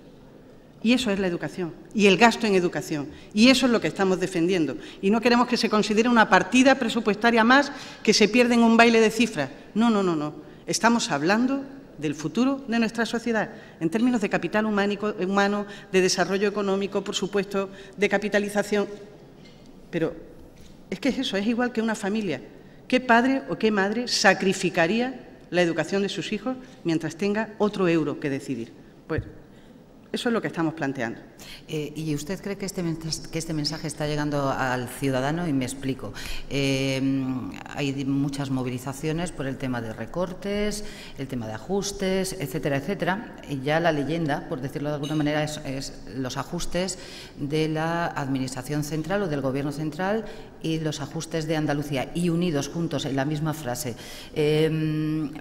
Y eso es la educación, y el gasto en educación, y eso es lo que estamos defendiendo. Y no queremos que se considere una partida presupuestaria más que se pierde en un baile de cifras. No. Estamos hablando del futuro de nuestra sociedad, en términos de capital humano, de desarrollo económico, por supuesto, de capitalización. Pero es que es eso, es igual que una familia. ¿Qué padre o qué madre sacrificaría la educación de sus hijos mientras tenga otro euro que decidir? Pues eso es lo que estamos planteando. ¿Y usted cree que este mensaje está llegando al ciudadano? Y me explico. Hay muchas movilizaciones por el tema de recortes, el tema de ajustes, etcétera, etcétera. Y ya la leyenda, por decirlo de alguna manera, es los ajustes de la Administración central o del Gobierno central y los ajustes de Andalucía, y unidos juntos en la misma frase.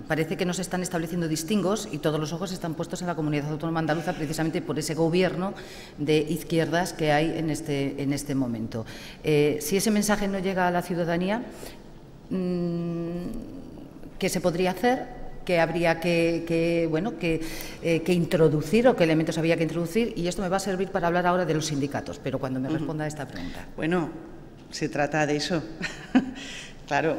Parece que no se están estableciendo distingos y todos los ojos están puestos en la Comunidad Autónoma Andaluza precisamente por ese Gobierno de izquierdas que hay en este momento. Si ese mensaje no llega a la ciudadanía, ¿qué se podría hacer? ¿Qué habría que introducir o qué elementos había que introducir? Y esto me va a servir para hablar ahora de los sindicatos, pero cuando me responda a esta pregunta. Bueno, se trata de eso. Claro,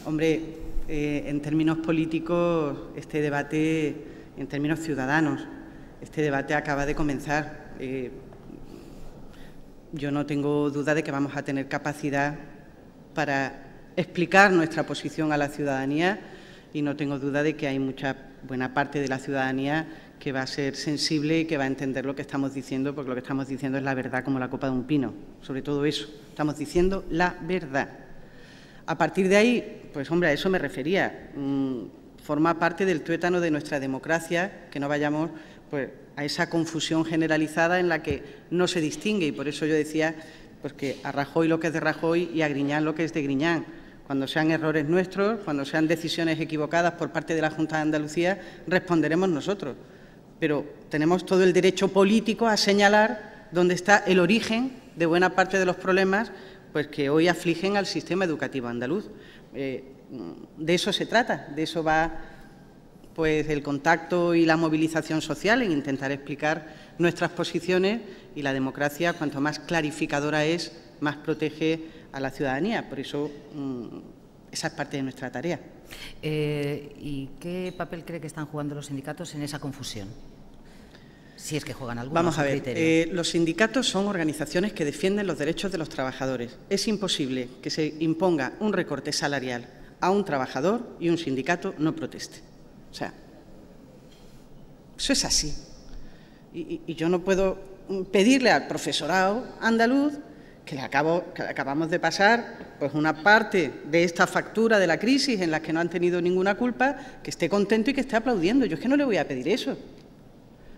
hombre, en términos políticos este debate, en términos ciudadanos. Este debate acaba de comenzar. Yo no tengo duda de que vamos a tener capacidad para explicar nuestra posición a la ciudadanía y no tengo duda de que hay buena parte de la ciudadanía que va a ser sensible y que va a entender lo que estamos diciendo, porque lo que estamos diciendo es la verdad como la copa de un pino. Sobre todo eso, estamos diciendo la verdad. A partir de ahí, pues hombre, a eso me refería. Forma parte del tuétano de nuestra democracia que no vayamos pues, a esa confusión generalizada en la que no se distingue, y por eso yo decía pues, que a Rajoy lo que es de Rajoy y a Griñán lo que es de Griñán. Cuando sean errores nuestros, cuando sean decisiones equivocadas por parte de la Junta de Andalucía, responderemos nosotros. Pero tenemos todo el derecho político a señalar dónde está el origen de buena parte de los problemas pues, que hoy afligen al sistema educativo andaluz. De eso se trata, de eso va pues, el contacto y la movilización social, en intentar explicar nuestras posiciones, y la democracia, cuanto más clarificadora es, más protege a la ciudadanía. Por eso, esa es parte de nuestra tarea. ¿Y qué papel cree que están jugando los sindicatos en esa confusión? Si es que juegan alguno. Vamos a ver, los sindicatos son organizaciones que defienden los derechos de los trabajadores. Es imposible que se imponga un recorte salarial a un trabajador y un sindicato no proteste. O sea, eso es así. Y yo no puedo pedirle al profesorado andaluz que acabamos de pasar pues una parte de esta factura de la crisis en la que no han tenido ninguna culpa, que esté contento y que esté aplaudiendo. Yo es que no le voy a pedir eso.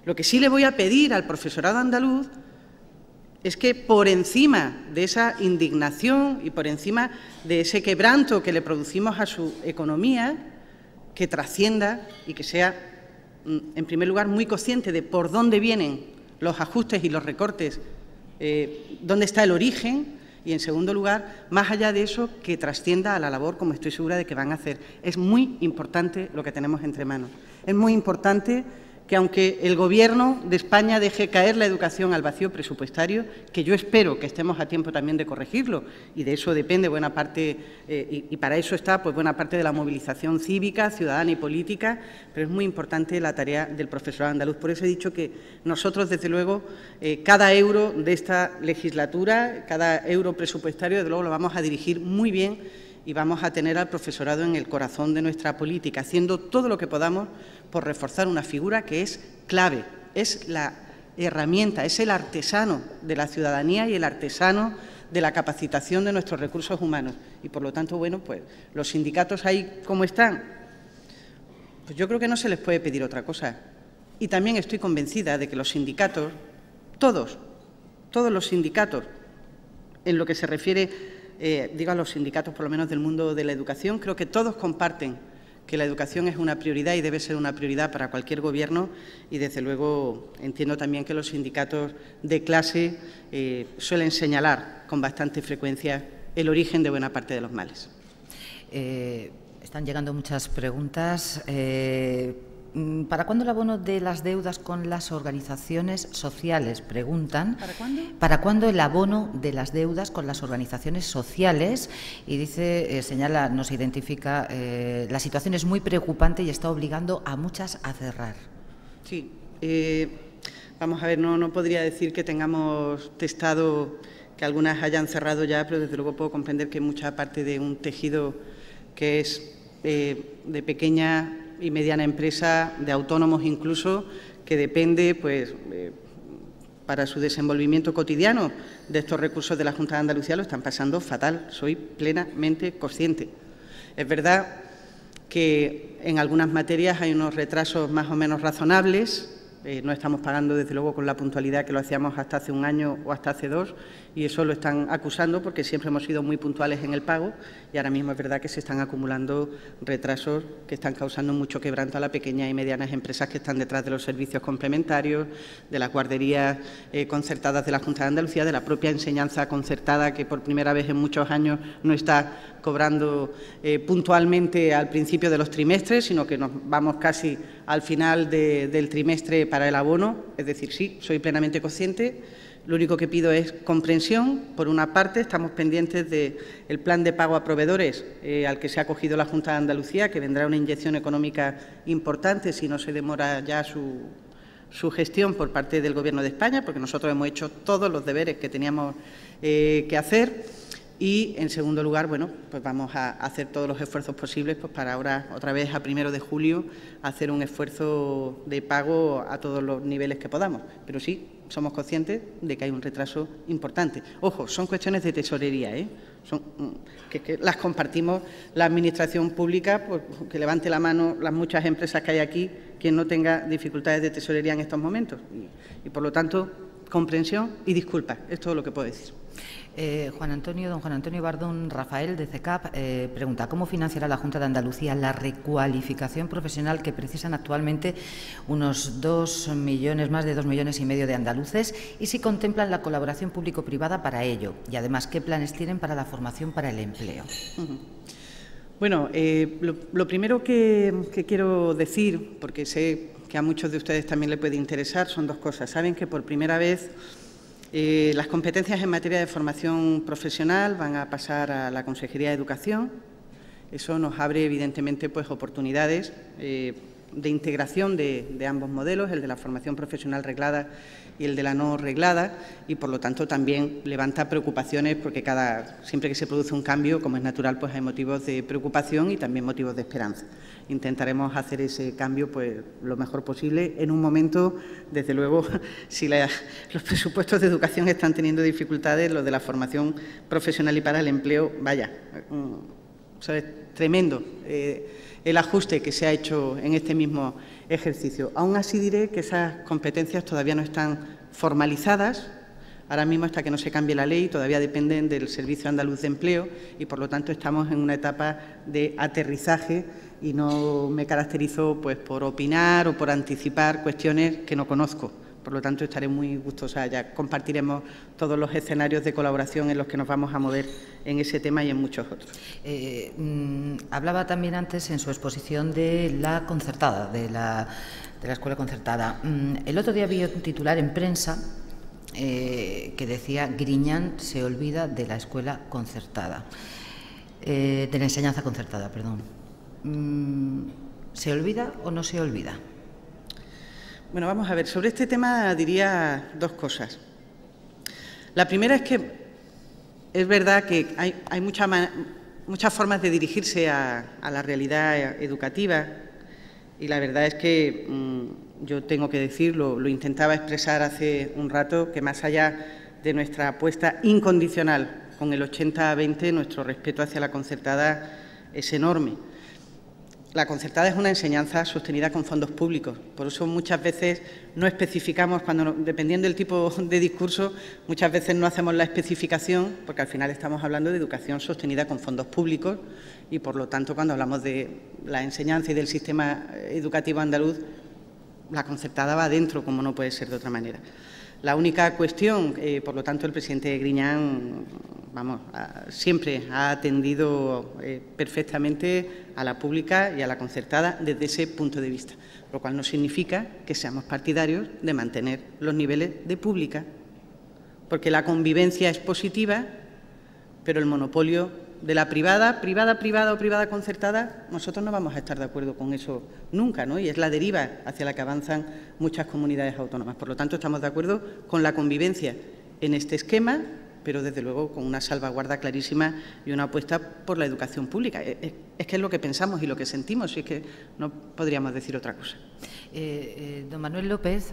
Lo que sí le voy a pedir al profesorado andaluz es que por encima de esa indignación y por encima de ese quebranto que le producimos a su economía, que trascienda y que sea, en primer lugar, muy consciente de por dónde vienen los ajustes y los recortes, dónde está el origen, y, en segundo lugar, más allá de eso, que trascienda a la labor, como estoy segura de que van a hacer. Es muy importante lo que tenemos entre manos. Es muy importante que, aunque el Gobierno de España deje caer la educación al vacío presupuestario, que yo espero que estemos a tiempo también de corregirlo, y de eso depende buena parte, y para eso está pues, buena parte de la movilización cívica, ciudadana y política, pero es muy importante la tarea del profesorado andaluz. Por eso he dicho que nosotros, desde luego, cada euro de esta legislatura, cada euro presupuestario, desde luego lo vamos a dirigir muy bien y vamos a tener al profesorado en el corazón de nuestra política, haciendo todo lo que podamos por reforzar una figura que es clave, es la herramienta, es el artesano de la ciudadanía y el artesano de la capacitación de nuestros recursos humanos. Y, por lo tanto, bueno, pues los sindicatos ahí, ¿cómo están? Pues yo creo que no se les puede pedir otra cosa. Y también estoy convencida de que los sindicatos, todos los sindicatos, en lo que se refiere, digo a los sindicatos por lo menos del mundo de la educación, creo que todos comparten que la educación es una prioridad y debe ser una prioridad para cualquier Gobierno, y, desde luego, entiendo también que los sindicatos de clase suelen señalar con bastante frecuencia el origen de buena parte de los males. Están llegando muchas preguntas. ¿Para cuándo el abono de las deudas con las organizaciones sociales? Preguntan. ¿Para cuándo? ¿Para cuándo el abono de las deudas con las organizaciones sociales? Y dice, señala, nos identifica, la situación es muy preocupante y está obligando a muchas a cerrar. Sí. Vamos a ver, no podría decir que tengamos testado que algunas hayan cerrado ya, pero desde luego puedo comprender que mucha parte de un tejido que es de pequeña y mediana empresa, de autónomos incluso, que depende pues, para su desenvolvimiento cotidiano de estos recursos de la Junta de Andalucía, lo están pasando fatal. Soy plenamente consciente. Es verdad que en algunas materias hay unos retrasos más o menos razonables. No estamos pagando, desde luego, con la puntualidad que lo hacíamos hasta hace un año o hasta hace dos, y eso lo están acusando porque siempre hemos sido muy puntuales en el pago, y ahora mismo es verdad que se están acumulando retrasos que están causando mucho quebranto a las pequeñas y medianas empresas que están detrás de los servicios complementarios, de las guarderías concertadas de la Junta de Andalucía, de la propia enseñanza concertada, que por primera vez en muchos años no está cobrando puntualmente al principio de los trimestres, sino que nos vamos casi al final del trimestre para el abono. Es decir, sí, soy plenamente consciente, Lo único que pido es comprensión. Por una parte, estamos pendientes del plan de pago a proveedores al que se ha acogido la Junta de Andalucía, que vendrá una inyección económica importante si no se demora ya su gestión por parte del Gobierno de España, porque nosotros hemos hecho todos los deberes que teníamos que hacer. Y, en segundo lugar, bueno, pues vamos a hacer todos los esfuerzos posibles pues para ahora, otra vez a 1 de julio, hacer un esfuerzo de pago a todos los niveles que podamos. Pero sí, somos conscientes de que hay un retraso importante. Ojo, son cuestiones de tesorería, que las compartimos la Administración pública, pues, que levante la mano las muchas empresas que hay aquí, quien no tenga dificultades de tesorería en estos momentos. Y por lo tanto, comprensión y disculpas. Es todo lo que puedo decir. Don Juan Antonio Bardón Rafael, de CECAP, pregunta: ¿cómo financiará la Junta de Andalucía la recualificación profesional que precisan actualmente unos 2 millones, más de 2,5 millones de andaluces? Y si contemplan la colaboración público-privada para ello. Y, además, ¿qué planes tienen para la formación para el empleo? Bueno, lo primero que quiero decir, porque sé que a muchos de ustedes también le puede interesar, son dos cosas. Saben que por primera vez las competencias en materia de formación profesional van a pasar a la Consejería de Educación. Eso nos abre, evidentemente, pues, oportunidades de integración de ambos modelos, el de la formación profesional reglada y el de la no reglada, y, por lo tanto, también levanta preocupaciones, porque siempre que se produce un cambio, como es natural, pues hay motivos de preocupación y también motivos de esperanza. Intentaremos hacer ese cambio pues lo mejor posible. En un momento, desde luego, si los presupuestos de educación están teniendo dificultades, los de la formación profesional y para el empleo, vaya, eso es tremendo el ajuste que se ha hecho en este mismo ejercicio. Aún así diré que esas competencias todavía no están formalizadas. Ahora mismo, hasta que no se cambie la ley, todavía dependen del Servicio Andaluz de Empleo y, por lo tanto, estamos en una etapa de aterrizaje y no me caracterizo pues por opinar o por anticipar cuestiones que no conozco. Por lo tanto, estaré muy gustosa. Ya compartiremos todos los escenarios de colaboración en los que nos vamos a mover en ese tema y en muchos otros. Hablaba también antes en su exposición de la concertada, de la escuela concertada. El otro día vi un titular en prensa que decía: Griñán se olvida de la escuela concertada, de la enseñanza concertada, perdón. ¿Se olvida o no se olvida? Bueno, vamos a ver. Sobre este tema diría dos cosas. La primera es que es verdad que hay muchas formas de dirigirse a la realidad educativa, y la verdad es que yo tengo que decirlo, lo intentaba expresar hace un rato, que más allá de nuestra apuesta incondicional con el 80-20, nuestro respeto hacia la concertada es enorme. La concertada es una enseñanza sostenida con fondos públicos. Por eso muchas veces no especificamos, dependiendo del tipo de discurso, muchas veces no hacemos la especificación, porque al final estamos hablando de educación sostenida con fondos públicos y, por lo tanto, cuando hablamos de la enseñanza y del sistema educativo andaluz, la concertada va adentro, como no puede ser de otra manera. La única cuestión, por lo tanto, el presidente Griñán siempre ha atendido perfectamente a la pública y a la concertada desde ese punto de vista, lo cual no significa que seamos partidarios de mantener los niveles de pública, porque la convivencia es positiva, pero el monopolio de la privada o privada concertada, nosotros no vamos a estar de acuerdo con eso nunca, ¿no? Y es la deriva hacia la que avanzan muchas comunidades autónomas. Por lo tanto, estamos de acuerdo con la convivencia en este esquema, pero desde luego con una salvaguarda clarísima y una apuesta por la educación pública. Es que es lo que pensamos y lo que sentimos, y es que no podríamos decir otra cosa. Don Manuel López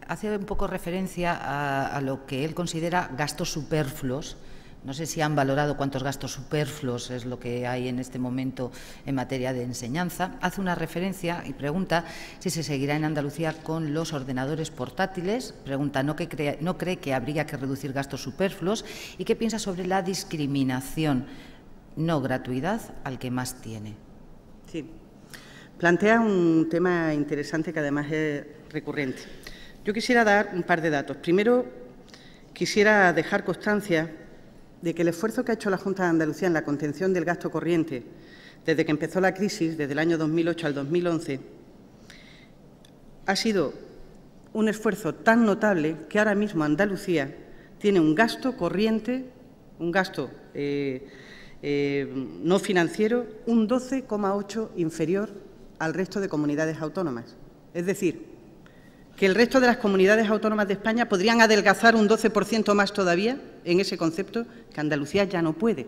hace un poco referencia a lo que él considera gastos superfluos. No sé si han valorado cuántos gastos superfluos es lo que hay en este momento en materia de enseñanza. Hace una referencia y pregunta si se seguirá en Andalucía con los ordenadores portátiles. Pregunta, ¿no cree que habría que reducir gastos superfluos? ¿Y qué piensa sobre la discriminación, no gratuidad, al que más tiene? Sí. Plantea un tema interesante que además es recurrente. Yo quisiera dar un par de datos. Primero, quisiera dejar constancia de que el esfuerzo que ha hecho la Junta de Andalucía en la contención del gasto corriente desde que empezó la crisis, desde el año 2008 al 2011, ha sido un esfuerzo tan notable que ahora mismo Andalucía tiene un gasto corriente, un gasto no financiero, un 12,8 inferior al resto de comunidades autónomas. Es decir, que el resto de las comunidades autónomas de España podrían adelgazar un 12% más todavía en ese concepto que Andalucía ya no puede.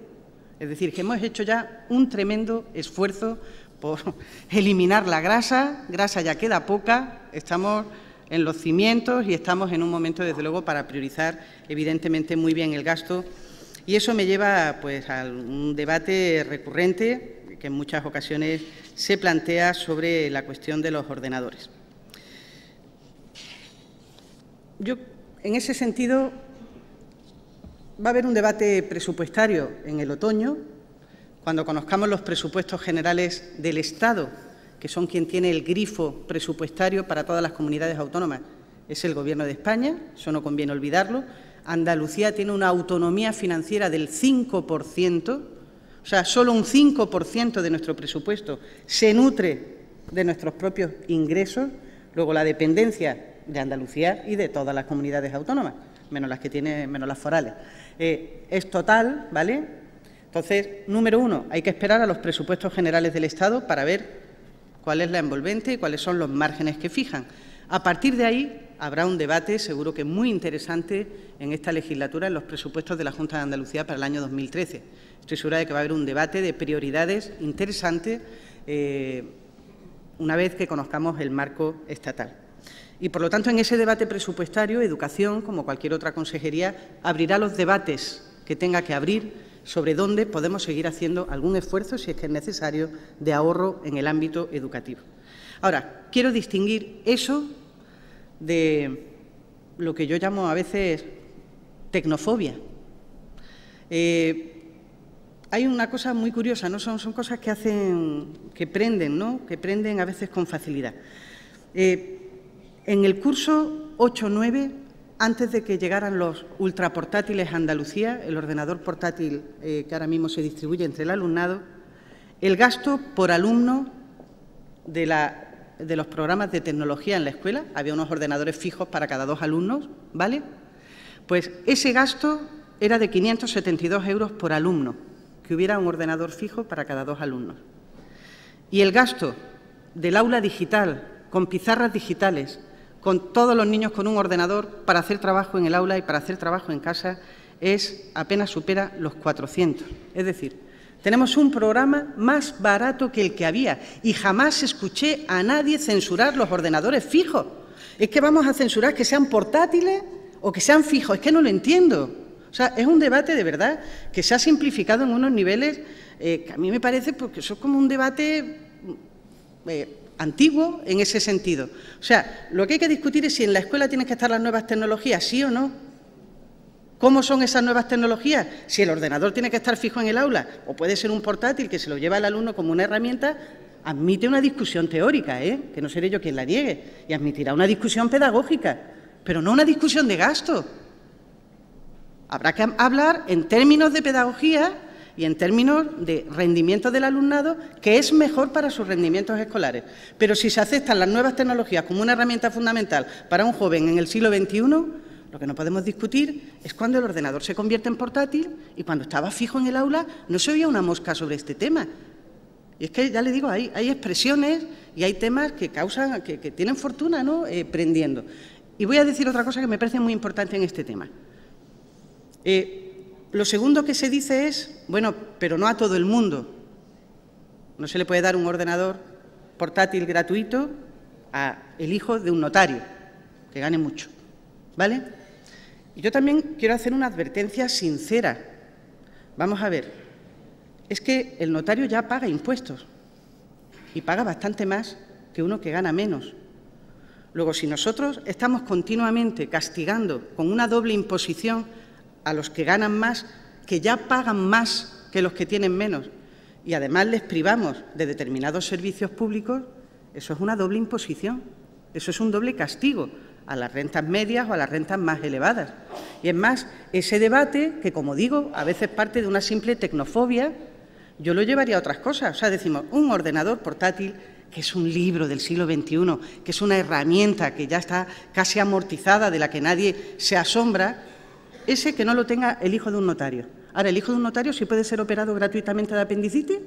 Es decir, que hemos hecho ya un tremendo esfuerzo por eliminar la grasa ya queda poca, estamos en los cimientos y estamos en un momento, desde luego, para priorizar, evidentemente, muy bien el gasto. Y eso me lleva pues, a un debate recurrente que en muchas ocasiones se plantea sobre la cuestión de los ordenadores. Yo, en ese sentido, va a haber un debate presupuestario en el otoño, cuando conozcamos los presupuestos generales del Estado, que son quien tiene el grifo presupuestario para todas las comunidades autónomas, es el Gobierno de España, eso no conviene olvidarlo. Andalucía tiene una autonomía financiera del 5%, o sea, solo un 5% de nuestro presupuesto se nutre de nuestros propios ingresos, luego la dependencia de Andalucía y de todas las comunidades autónomas, menos las forales. Es total, ¿vale? Entonces, número uno, hay que esperar a los presupuestos generales del Estado para ver cuál es la envolvente y cuáles son los márgenes que fijan. A partir de ahí habrá un debate, seguro que muy interesante, en esta legislatura, en los presupuestos de la Junta de Andalucía para el año 2013. Estoy segura de que va a haber un debate de prioridades interesante una vez que conozcamos el marco estatal. Y, por lo tanto, en ese debate presupuestario, Educación, como cualquier otra consejería, abrirá los debates que tenga que abrir sobre dónde podemos seguir haciendo algún esfuerzo, si es que es necesario, de ahorro en el ámbito educativo. Ahora, quiero distinguir eso de lo que yo llamo a veces tecnofobia. Hay una cosa muy curiosa, ¿no? Son cosas que prenden, ¿no? Que prenden a veces con facilidad. En el curso 8-9, antes de que llegaran los ultraportátiles a Andalucía, el ordenador portátil que ahora mismo se distribuye entre el alumnado, el gasto por alumno de los programas de tecnología en la escuela, había unos ordenadores fijos para cada 2 alumnos, ¿vale? Pues ese gasto era de 572 euros por alumno, que hubiera un ordenador fijo para cada 2 alumnos. Y el gasto del aula digital, con pizarras digitales, con todos los niños con un ordenador para hacer trabajo en el aula y para hacer trabajo en casa, apenas supera los 400. Es decir, tenemos un programa más barato que el que había y jamás escuché a nadie censurar los ordenadores fijos. Es que vamos a censurar que sean portátiles o que sean fijos, es que no lo entiendo. O sea, es un debate de verdad que se ha simplificado en unos niveles que a mí me parece porque eso es como un debate antiguo en ese sentido. O sea, lo que hay que discutir es si en la escuela tienen que estar las nuevas tecnologías, sí o no. ¿Cómo son esas nuevas tecnologías? Si el ordenador tiene que estar fijo en el aula o puede ser un portátil que se lo lleva el alumno como una herramienta, admite una discusión teórica, que no seré yo quien la niegue, y admitirá una discusión pedagógica, pero no una discusión de gasto. Habrá que hablar en términos de pedagogía y en términos de rendimiento del alumnado, que es mejor para sus rendimientos escolares. Pero si se aceptan las nuevas tecnologías como una herramienta fundamental para un joven en el siglo XXI, lo que no podemos discutir es cuando el ordenador se convierte en portátil y cuando estaba fijo en el aula no se oía una mosca sobre este tema. Y es que, ya le digo, hay expresiones y hay temas que causan, que tienen fortuna, ¿no?, prendiendo. Y voy a decir otra cosa que me parece muy importante en este tema. Lo segundo que se dice es, bueno, pero no a todo el mundo. No se le puede dar un ordenador portátil gratuito al hijo de un notario, que gane mucho, ¿vale? Y yo también quiero hacer una advertencia sincera. Vamos a ver, es que el notario ya paga impuestos y paga bastante más que uno que gana menos. Luego, si nosotros estamos continuamente castigando con una doble imposición a los que ganan más, que ya pagan más que los que tienen menos, y además les privamos de determinados servicios públicos, eso es una doble imposición, eso es un doble castigo a las rentas medias o a las rentas más elevadas. Y es más, ese debate, que como digo, a veces parte de una simple tecnofobia, yo lo llevaría a otras cosas. O sea, decimos, un ordenador portátil que es un libro del siglo XXI, que es una herramienta que ya está casi amortizada, de la que nadie se asombra, ese que no lo tenga el hijo de un notario. Ahora, ¿el hijo de un notario sí puede ser operado gratuitamente de apendicitis?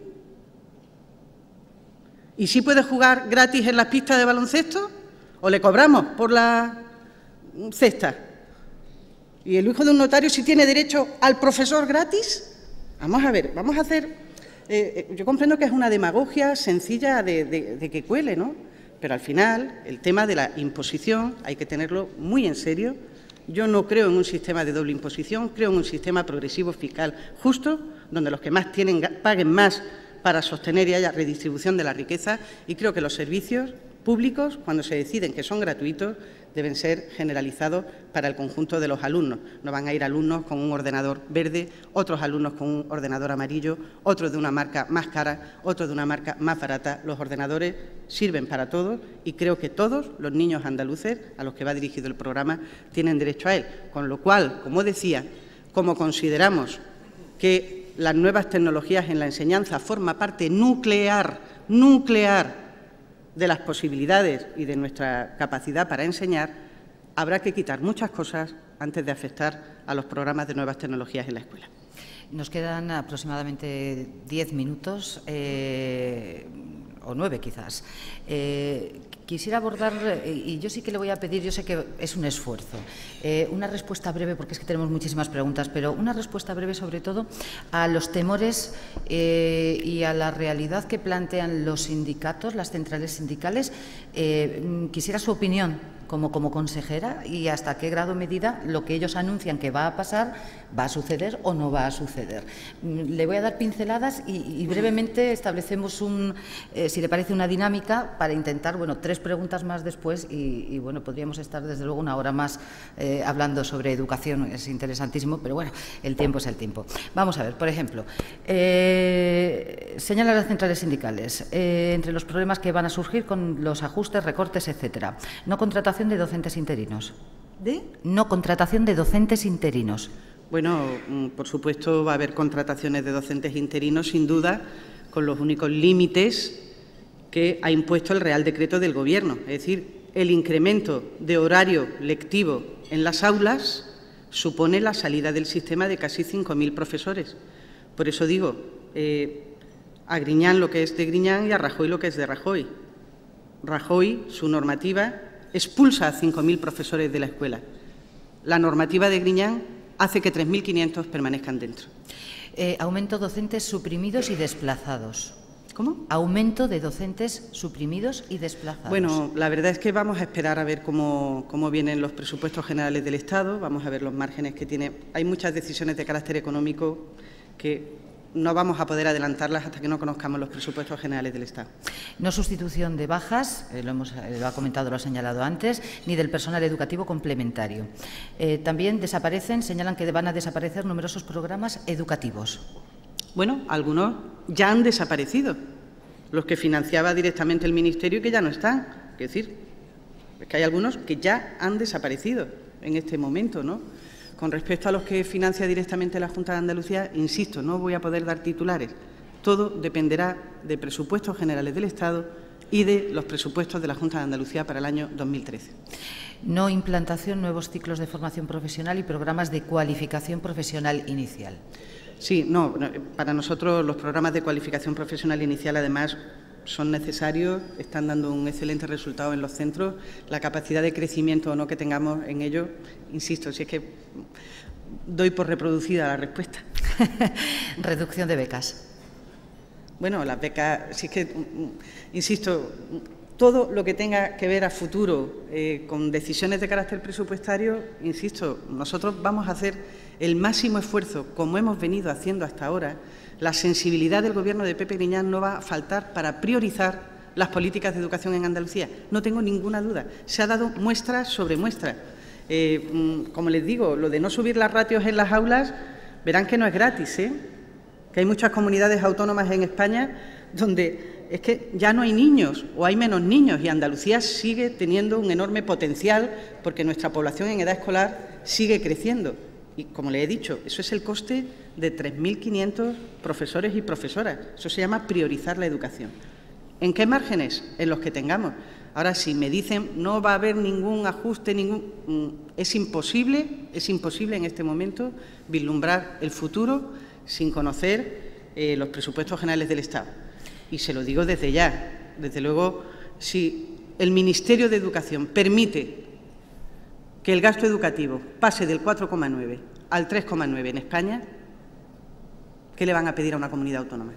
¿Y sí puede jugar gratis en las pistas de baloncesto? ¿O le cobramos por la cesta? ¿Y el hijo de un notario sí tiene derecho al profesor gratis? Vamos a ver, vamos a hacer... yo comprendo que es una demagogia sencilla de que cuele, ¿no? Pero al final, el tema de la imposición hay que tenerlo muy en serio. Yo no creo en un sistema de doble imposición, creo en un sistema progresivo fiscal justo, donde los que más tienen paguen más para sostener y haya redistribución de la riqueza, y creo que los servicios públicos, cuando se deciden que son gratuitos, deben ser generalizados para el conjunto de los alumnos. No van a ir alumnos con un ordenador verde, otros alumnos con un ordenador amarillo, otros de una marca más cara, otros de una marca más barata. Los ordenadores sirven para todos y creo que todos los niños andaluces a los que va dirigido el programa tienen derecho a él. Con lo cual, como decía, como consideramos que las nuevas tecnologías en la enseñanza forman parte nuclear de las posibilidades y de nuestra capacidad para enseñar, habrá que quitar muchas cosas antes de afectar a los programas de nuevas tecnologías en la escuela. Nos quedan aproximadamente 10 minutos, o 9 quizás. Quisiera abordar, y yo sí que le voy a pedir, yo sé que es un esfuerzo, una respuesta breve, porque es que tenemos muchísimas preguntas, pero una respuesta breve sobre todo a los temores y a la realidad que plantean los sindicatos, las centrales sindicales. Quisiera su opinión como consejera y hasta qué grado o medida lo que ellos anuncian que va a pasar va a suceder o no va a suceder. Le voy a dar pinceladas y brevemente establecemos si le parece, una dinámica para intentar, bueno, 3 preguntas más después y bueno, podríamos estar desde luego una hora más hablando sobre educación, es interesantísimo, pero bueno, el tiempo es el tiempo. Vamos a ver, por ejemplo, señalan las centrales sindicales, entre los problemas que van a surgir con los ajustes, recortes, etcétera. No contratación de docentes interinos. ¿De? No contratación de docentes interinos. Bueno, por supuesto va a haber contrataciones de docentes interinos, sin duda, con los únicos límites que ha impuesto el Real Decreto del Gobierno. Es decir, el incremento de horario lectivo en las aulas supone la salida del sistema de casi 5.000 profesores. Por eso digo, a Griñán lo que es de Griñán y a Rajoy lo que es de Rajoy. Rajoy, su normativa, expulsa a 5.000 profesores de la escuela. La normativa de Griñán hace que 3.500 permanezcan dentro. Aumento de docentes suprimidos y desplazados. ¿Cómo? Aumento de docentes suprimidos y desplazados. Bueno, la verdad es que vamos a esperar a ver cómo vienen los presupuestos generales del Estado, vamos a ver los márgenes que tiene. Hay muchas decisiones de carácter económico que no vamos a poder adelantarlas hasta que no conozcamos los presupuestos generales del Estado. No sustitución de bajas, lo ha comentado, lo ha señalado antes, ni del personal educativo complementario. También señalan que van a desaparecer numerosos programas educativos. Bueno, algunos ya han desaparecido, los que financiaba directamente el Ministerio y que ya no están. Es decir, es que hay algunos que ya han desaparecido en este momento, ¿no? Con respecto a los que financia directamente la Junta de Andalucía, insisto, no voy a poder dar titulares. Todo dependerá de presupuestos generales del Estado y de los presupuestos de la Junta de Andalucía para el año 2013. No implantación, nuevos ciclos de formación profesional y programas de cualificación profesional inicial. Sí, no, para nosotros los programas de cualificación profesional inicial, además, son necesarios, están dando un excelente resultado en los centros. La capacidad de crecimiento o no que tengamos en ellos, insisto, si es que doy por reproducida la respuesta. Reducción de becas. Bueno, las becas, si es que, insisto, todo lo que tenga que ver a futuro con decisiones de carácter presupuestario, insisto, nosotros vamos a hacer el máximo esfuerzo, como hemos venido haciendo hasta ahora. La sensibilidad del Gobierno de Pepe Griñán no va a faltar para priorizar las políticas de educación en Andalucía. No tengo ninguna duda. Se ha dado muestra sobre muestra. Como les digo, lo de no subir las ratios en las aulas, verán que no es gratis, que hay muchas comunidades autónomas en España donde es que ya no hay niños o hay menos niños y Andalucía sigue teniendo un enorme potencial porque nuestra población en edad escolar sigue creciendo. Y, como le he dicho, eso es el coste de 3.500 profesores y profesoras. Eso se llama priorizar la educación. ¿En qué márgenes? En los que tengamos. Ahora, si me dicen no va a haber ningún ajuste, es imposible en este momento vislumbrar el futuro sin conocer los presupuestos generales del Estado. Y se lo digo desde ya. Desde luego, si el Ministerio de Educación permite que el gasto educativo pase del 4,9 al 3,9 en España, ¿qué le van a pedir a una comunidad autónoma?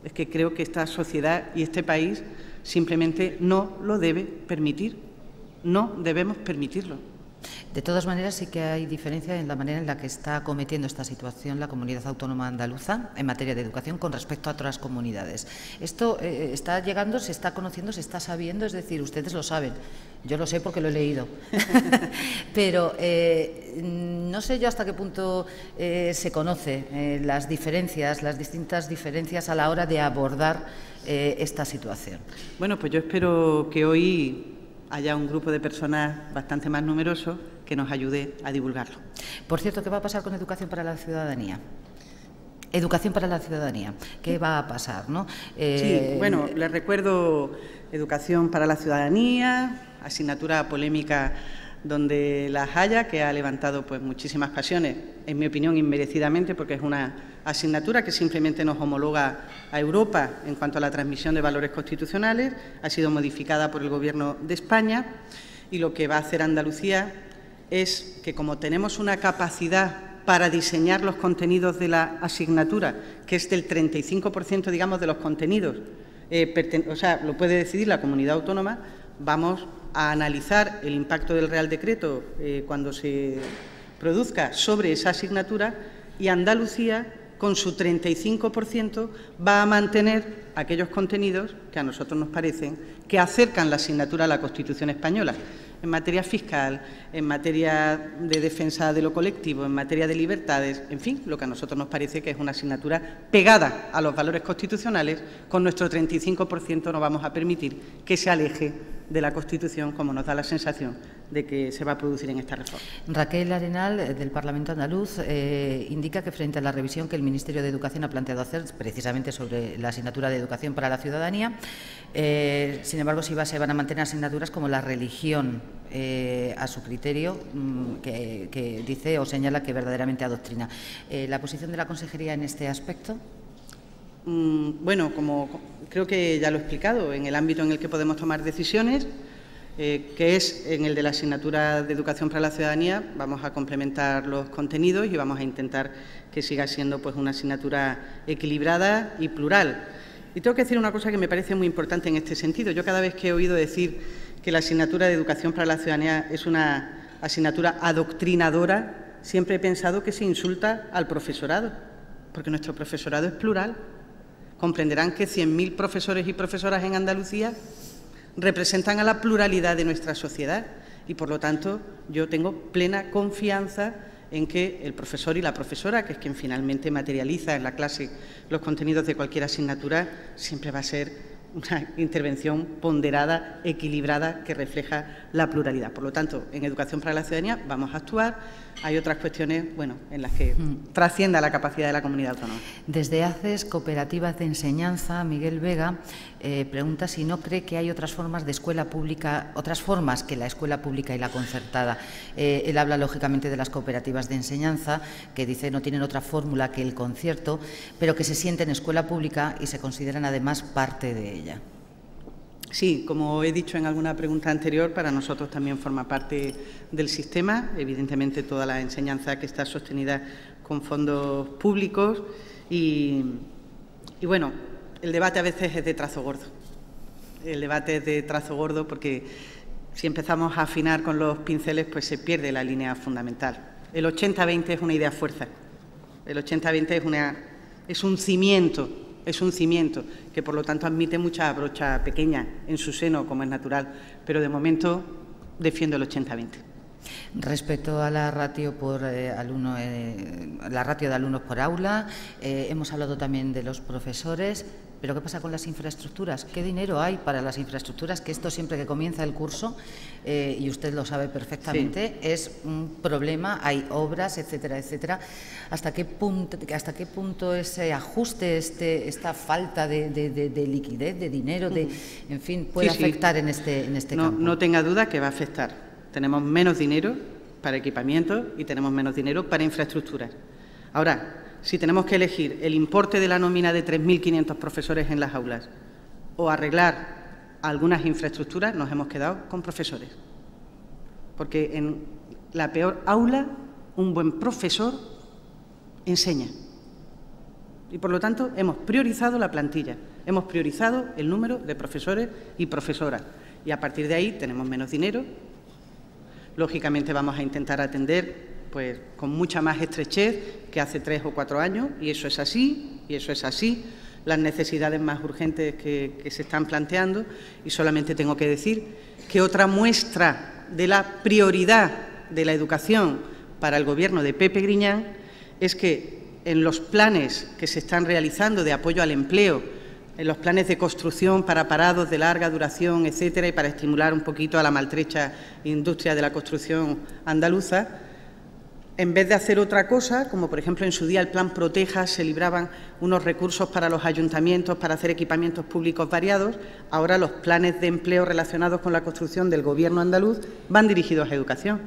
Es que creo que esta sociedad y este país simplemente no lo debe permitir. No debemos permitirlo. De todas maneras, sí que hay diferencia en la manera en la que está acometiendo esta situación la comunidad autónoma andaluza en materia de educación con respecto a otras comunidades. Esto está llegando, se está conociendo, se está sabiendo, es decir, ustedes lo saben. Yo lo sé porque lo he leído. Pero no sé yo hasta qué punto se conoce las diferencias, las distintas diferencias a la hora de abordar esta situación. Bueno, pues yo espero que hoy haya un grupo de personas bastante más numeroso que nos ayude a divulgarlo. Por cierto, ¿qué va a pasar con Educación para la Ciudadanía? Educación para la Ciudadanía, ¿qué va a pasar, no? Sí, bueno, les recuerdo Educación para la Ciudadanía, asignatura polémica donde las haya, que ha levantado pues muchísimas pasiones, en mi opinión inmerecidamente, porque es una asignatura que simplemente nos homologa a Europa en cuanto a la transmisión de valores constitucionales, ha sido modificada por el Gobierno de España y lo que va a hacer Andalucía es que, como tenemos una capacidad para diseñar los contenidos de la asignatura, que es del 35%, digamos, de los contenidos, o sea, lo puede decidir la comunidad autónoma, vamos a analizar el impacto del Real Decreto cuando se produzca sobre esa asignatura y Andalucía, con su 35%, va a mantener aquellos contenidos que a nosotros nos parecen que acercan la asignatura a la Constitución española, en materia fiscal, en materia de defensa de lo colectivo, en materia de libertades, en fin, lo que a nosotros nos parece que es una asignatura pegada a los valores constitucionales. Con nuestro 35% no vamos a permitir que se aleje de la Constitución, como nos da la sensación de que se va a producir en esta reforma. Raquel Arenal, del Parlamento andaluz, indica que frente a la revisión que el Ministerio de Educación ha planteado hacer precisamente sobre la asignatura de Educación para la Ciudadanía, sin embargo, se van a mantener asignaturas como la religión, a su criterio, que dice o señala que verdaderamente adoctrina. ¿La posición de la Consejería en este aspecto? Bueno, como creo que ya lo he explicado, en el ámbito en el que podemos tomar decisiones, que es en el de la asignatura de Educación para la Ciudadanía, vamos a complementar los contenidos y vamos a intentar que siga siendo pues una asignatura equilibrada y plural. Y tengo que decir una cosa que me parece muy importante en este sentido. Yo cada vez que he oído decir que la asignatura de Educación para la Ciudadanía es una asignatura adoctrinadora, siempre he pensado que se insulta al profesorado, porque nuestro profesorado es plural. Comprenderán que 100.000 profesores y profesoras en Andalucía representan a la pluralidad de nuestra sociedad y, por lo tanto, yo tengo plena confianza en que el profesor y la profesora, que es quien finalmente materializa en la clase los contenidos de cualquier asignatura, siempre va a ser una intervención ponderada, equilibrada, que refleja la pluralidad. Por lo tanto, en Educación para la Ciudadanía vamos a actuar. Hay otras cuestiones, bueno, en las que trascienda la capacidad de la comunidad autónoma. Desde ACES, Cooperativas de Enseñanza, Miguel Vega pregunta si no cree que hay otras formas de escuela pública, otras formas que la escuela pública y la concertada. Él habla, lógicamente, de las cooperativas de enseñanza, que dice no tienen otra fórmula que el concierto, pero que se sienten escuela pública y se consideran, además, parte de ella. Sí, como he dicho en alguna pregunta anterior, para nosotros también forma parte del sistema. Evidentemente, toda la enseñanza que está sostenida con fondos públicos y bueno, el debate a veces es de trazo gordo. El debate es de trazo gordo porque si empezamos a afinar con los pinceles, pues se pierde la línea fundamental. El 80-20 es una idea fuerza. El 80-20 es un cimiento. Es un cimiento que, por lo tanto, admite mucha brocha pequeña en su seno, como es natural, pero de momento defiendo el 80-20. Respecto a la ratio la ratio de alumnos por aula, hemos hablado también de los profesores, pero ¿qué pasa con las infraestructuras? ¿Qué dinero hay para las infraestructuras? Que esto siempre que comienza el curso, y usted lo sabe perfectamente, sí, es un problema, hay obras, etcétera, etcétera. ¿Hasta qué punto ese ajuste, esta falta de liquidez, de dinero, en fin, puede afectar en este campo? No tenga duda que va a afectar. Tenemos menos dinero para equipamiento y tenemos menos dinero para infraestructuras. Ahora, si tenemos que elegir el importe de la nómina de 3.500 profesores en las aulas o arreglar algunas infraestructuras, nos hemos quedado con profesores. Porque en la peor aula, un buen profesor enseña. Y, por lo tanto, hemos priorizado la plantilla, hemos priorizado el número de profesores y profesoras. Y, a partir de ahí, tenemos menos dinero. Lógicamente vamos a intentar atender pues, con mucha más estrechez que hace 3 o 4 años, y eso es así, las necesidades más urgentes que se están planteando. Y solamente tengo que decir que otra muestra de la prioridad de la educación para el Gobierno de Pepe Griñán es que en los planes que se están realizando de apoyo al empleo, en los planes de construcción para parados de larga duración, etcétera, y para estimular un poquito a la maltrecha industria de la construcción andaluza, en vez de hacer otra cosa, como por ejemplo en su día el Plan Proteja, se libraban unos recursos para los ayuntamientos para hacer equipamientos públicos variados, ahora los planes de empleo relacionados con la construcción del Gobierno andaluz van dirigidos a educación.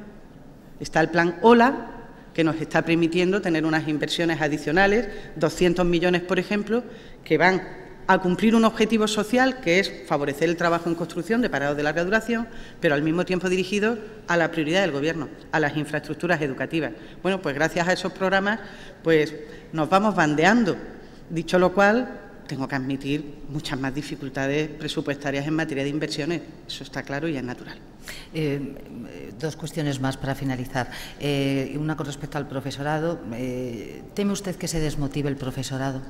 Está el Plan OLA, que nos está permitiendo tener unas inversiones adicionales, 200 millones, por ejemplo, que van a cumplir un objetivo social, que es favorecer el trabajo en construcción de parados de larga duración, pero al mismo tiempo dirigido a la prioridad del Gobierno, a las infraestructuras educativas. Bueno, pues gracias a esos programas pues nos vamos bandeando. Dicho lo cual, tengo que admitir muchas más dificultades presupuestarias en materia de inversiones. Eso está claro y es natural. Dos cuestiones más para finalizar. Una con respecto al profesorado. ¿Teme usted que se desmotive el profesorado?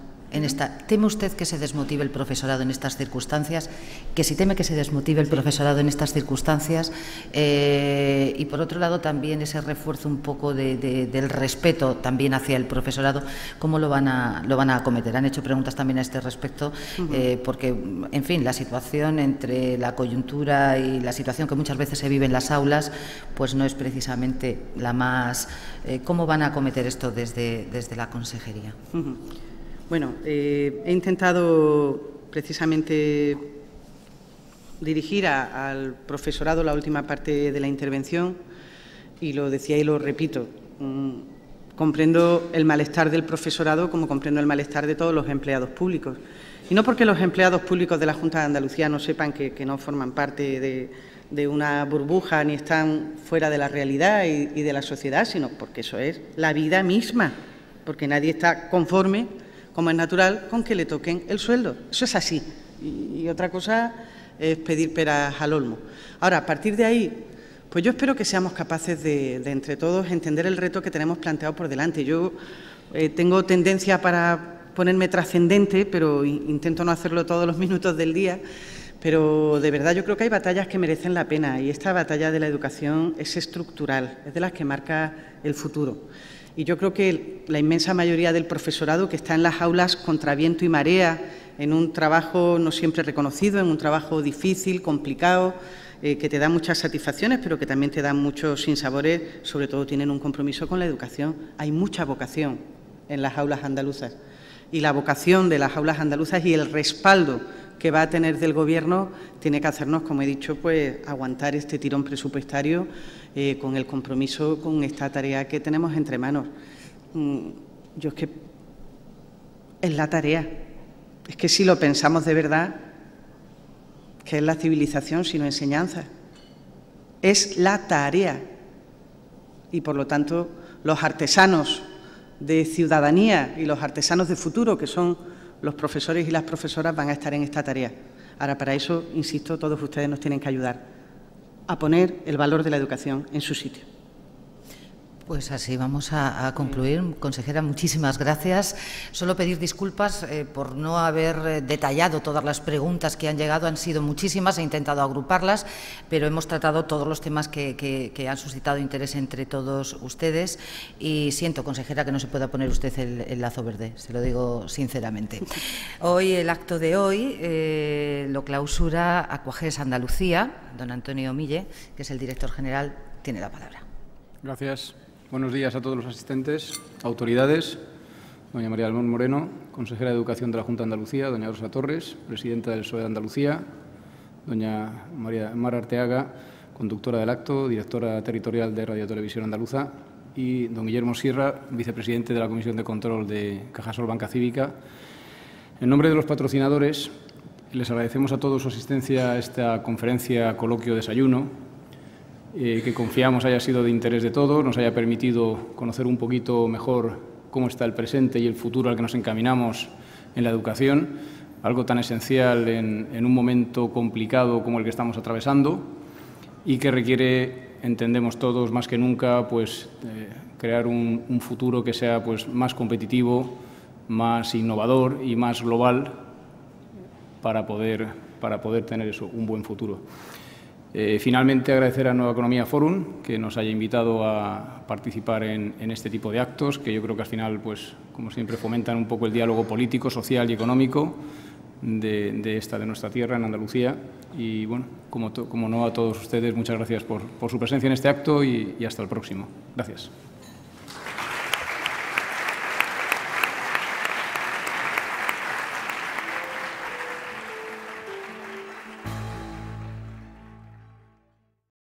¿Teme usted que se desmotive el profesorado en estas circunstancias? Que si teme que se desmotive el profesorado en estas circunstancias, y por otro lado también ese refuerzo un poco del respeto también hacia el profesorado, ¿cómo lo van a acometer? Han hecho preguntas también a este respecto, porque, en fin, la situación entre la coyuntura y la situación que muchas veces se vive en las aulas, pues no es precisamente la más... ¿Cómo van a acometer esto desde la consejería? Bueno, he intentado precisamente dirigir al profesorado la última parte de la intervención, y lo decía y lo repito. Comprendo el malestar del profesorado como comprendo el malestar de todos los empleados públicos. Y no porque los empleados públicos de la Junta de Andalucía no sepan que no forman parte de una burbuja ni están fuera de la realidad y de la sociedad, sino porque eso es la vida misma, porque nadie está conforme, como es natural, con que le toquen el sueldo. Eso es así. Y otra cosa es pedir peras al olmo. Ahora, a partir de ahí, pues yo espero que seamos capaces de entre todos entender el reto que tenemos planteado por delante. Yo tengo tendencia para ponerme trascendente, pero intento no hacerlo todos los minutos del día. Pero de verdad yo creo que hay batallas que merecen la pena, y esta batalla de la educación es estructural, es de las que marca el futuro. Y yo creo que la inmensa mayoría del profesorado que está en las aulas contra viento y marea, en un trabajo no siempre reconocido, en un trabajo difícil, complicado, que te da muchas satisfacciones, pero que también te da muchos sinsabores, sobre todo tienen un compromiso con la educación. Hay mucha vocación en las aulas andaluzas, y la vocación de las aulas andaluzas y el respaldo que va a tener del Gobierno tiene que hacernos, como he dicho, pues aguantar este tirón presupuestario con el compromiso con esta tarea que tenemos entre manos. Yo es que es la tarea. Es que si lo pensamos de verdad, ¿qué es la civilización sino enseñanza? Es la tarea. Y, por lo tanto, los artesanos de ciudadanía y los artesanos de futuro, que son los profesores y las profesoras, van a estar en esta tarea. Ahora, para eso, insisto, todos ustedes nos tienen que ayudar a poner el valor de la educación en su sitio. Pues así vamos a concluir. Consejera, muchísimas gracias. Solo pedir disculpas por no haber detallado todas las preguntas que han llegado. Han sido muchísimas, he intentado agruparlas, pero hemos tratado todos los temas que han suscitado interés entre todos ustedes. Y siento, consejera, que no se pueda poner usted el lazo verde, se lo digo sinceramente. Hoy, el acto de hoy, lo clausura Aquages Andalucía. Don Antonio Mille, que es el director general, tiene la palabra. Gracias. Buenos días a todos los asistentes, autoridades, doña María del Monte Moreno, consejera de Educación de la Junta de Andalucía, doña Rosa Torres, presidenta del PSOE de Andalucía, doña Mar Arteaga, conductora del acto, directora territorial de Radio Televisión Andaluza, y don Guillermo Sierra, vicepresidente de la Comisión de Control de Cajasol Banca Cívica. En nombre de los patrocinadores, les agradecemos a todos su asistencia a esta conferencia, coloquio, desayuno, que confiamos haya sido de interés de todos, nos haya permitido conocer un poquito mejor cómo está el presente y el futuro al que nos encaminamos en la educación, algo tan esencial en un momento complicado como el que estamos atravesando y que requiere, entendemos todos más que nunca, pues, crear un futuro que sea, pues, más competitivo, más innovador y más global para poder tener eso, un buen futuro. Finalmente, agradecer a Nueva Economía Forum que nos haya invitado a participar en este tipo de actos, que yo creo que al final, pues, como siempre, fomentan un poco el diálogo político, social y económico de nuestra tierra, en Andalucía. Y, bueno, como no, a todos ustedes, muchas gracias por su presencia en este acto y hasta el próximo. Gracias.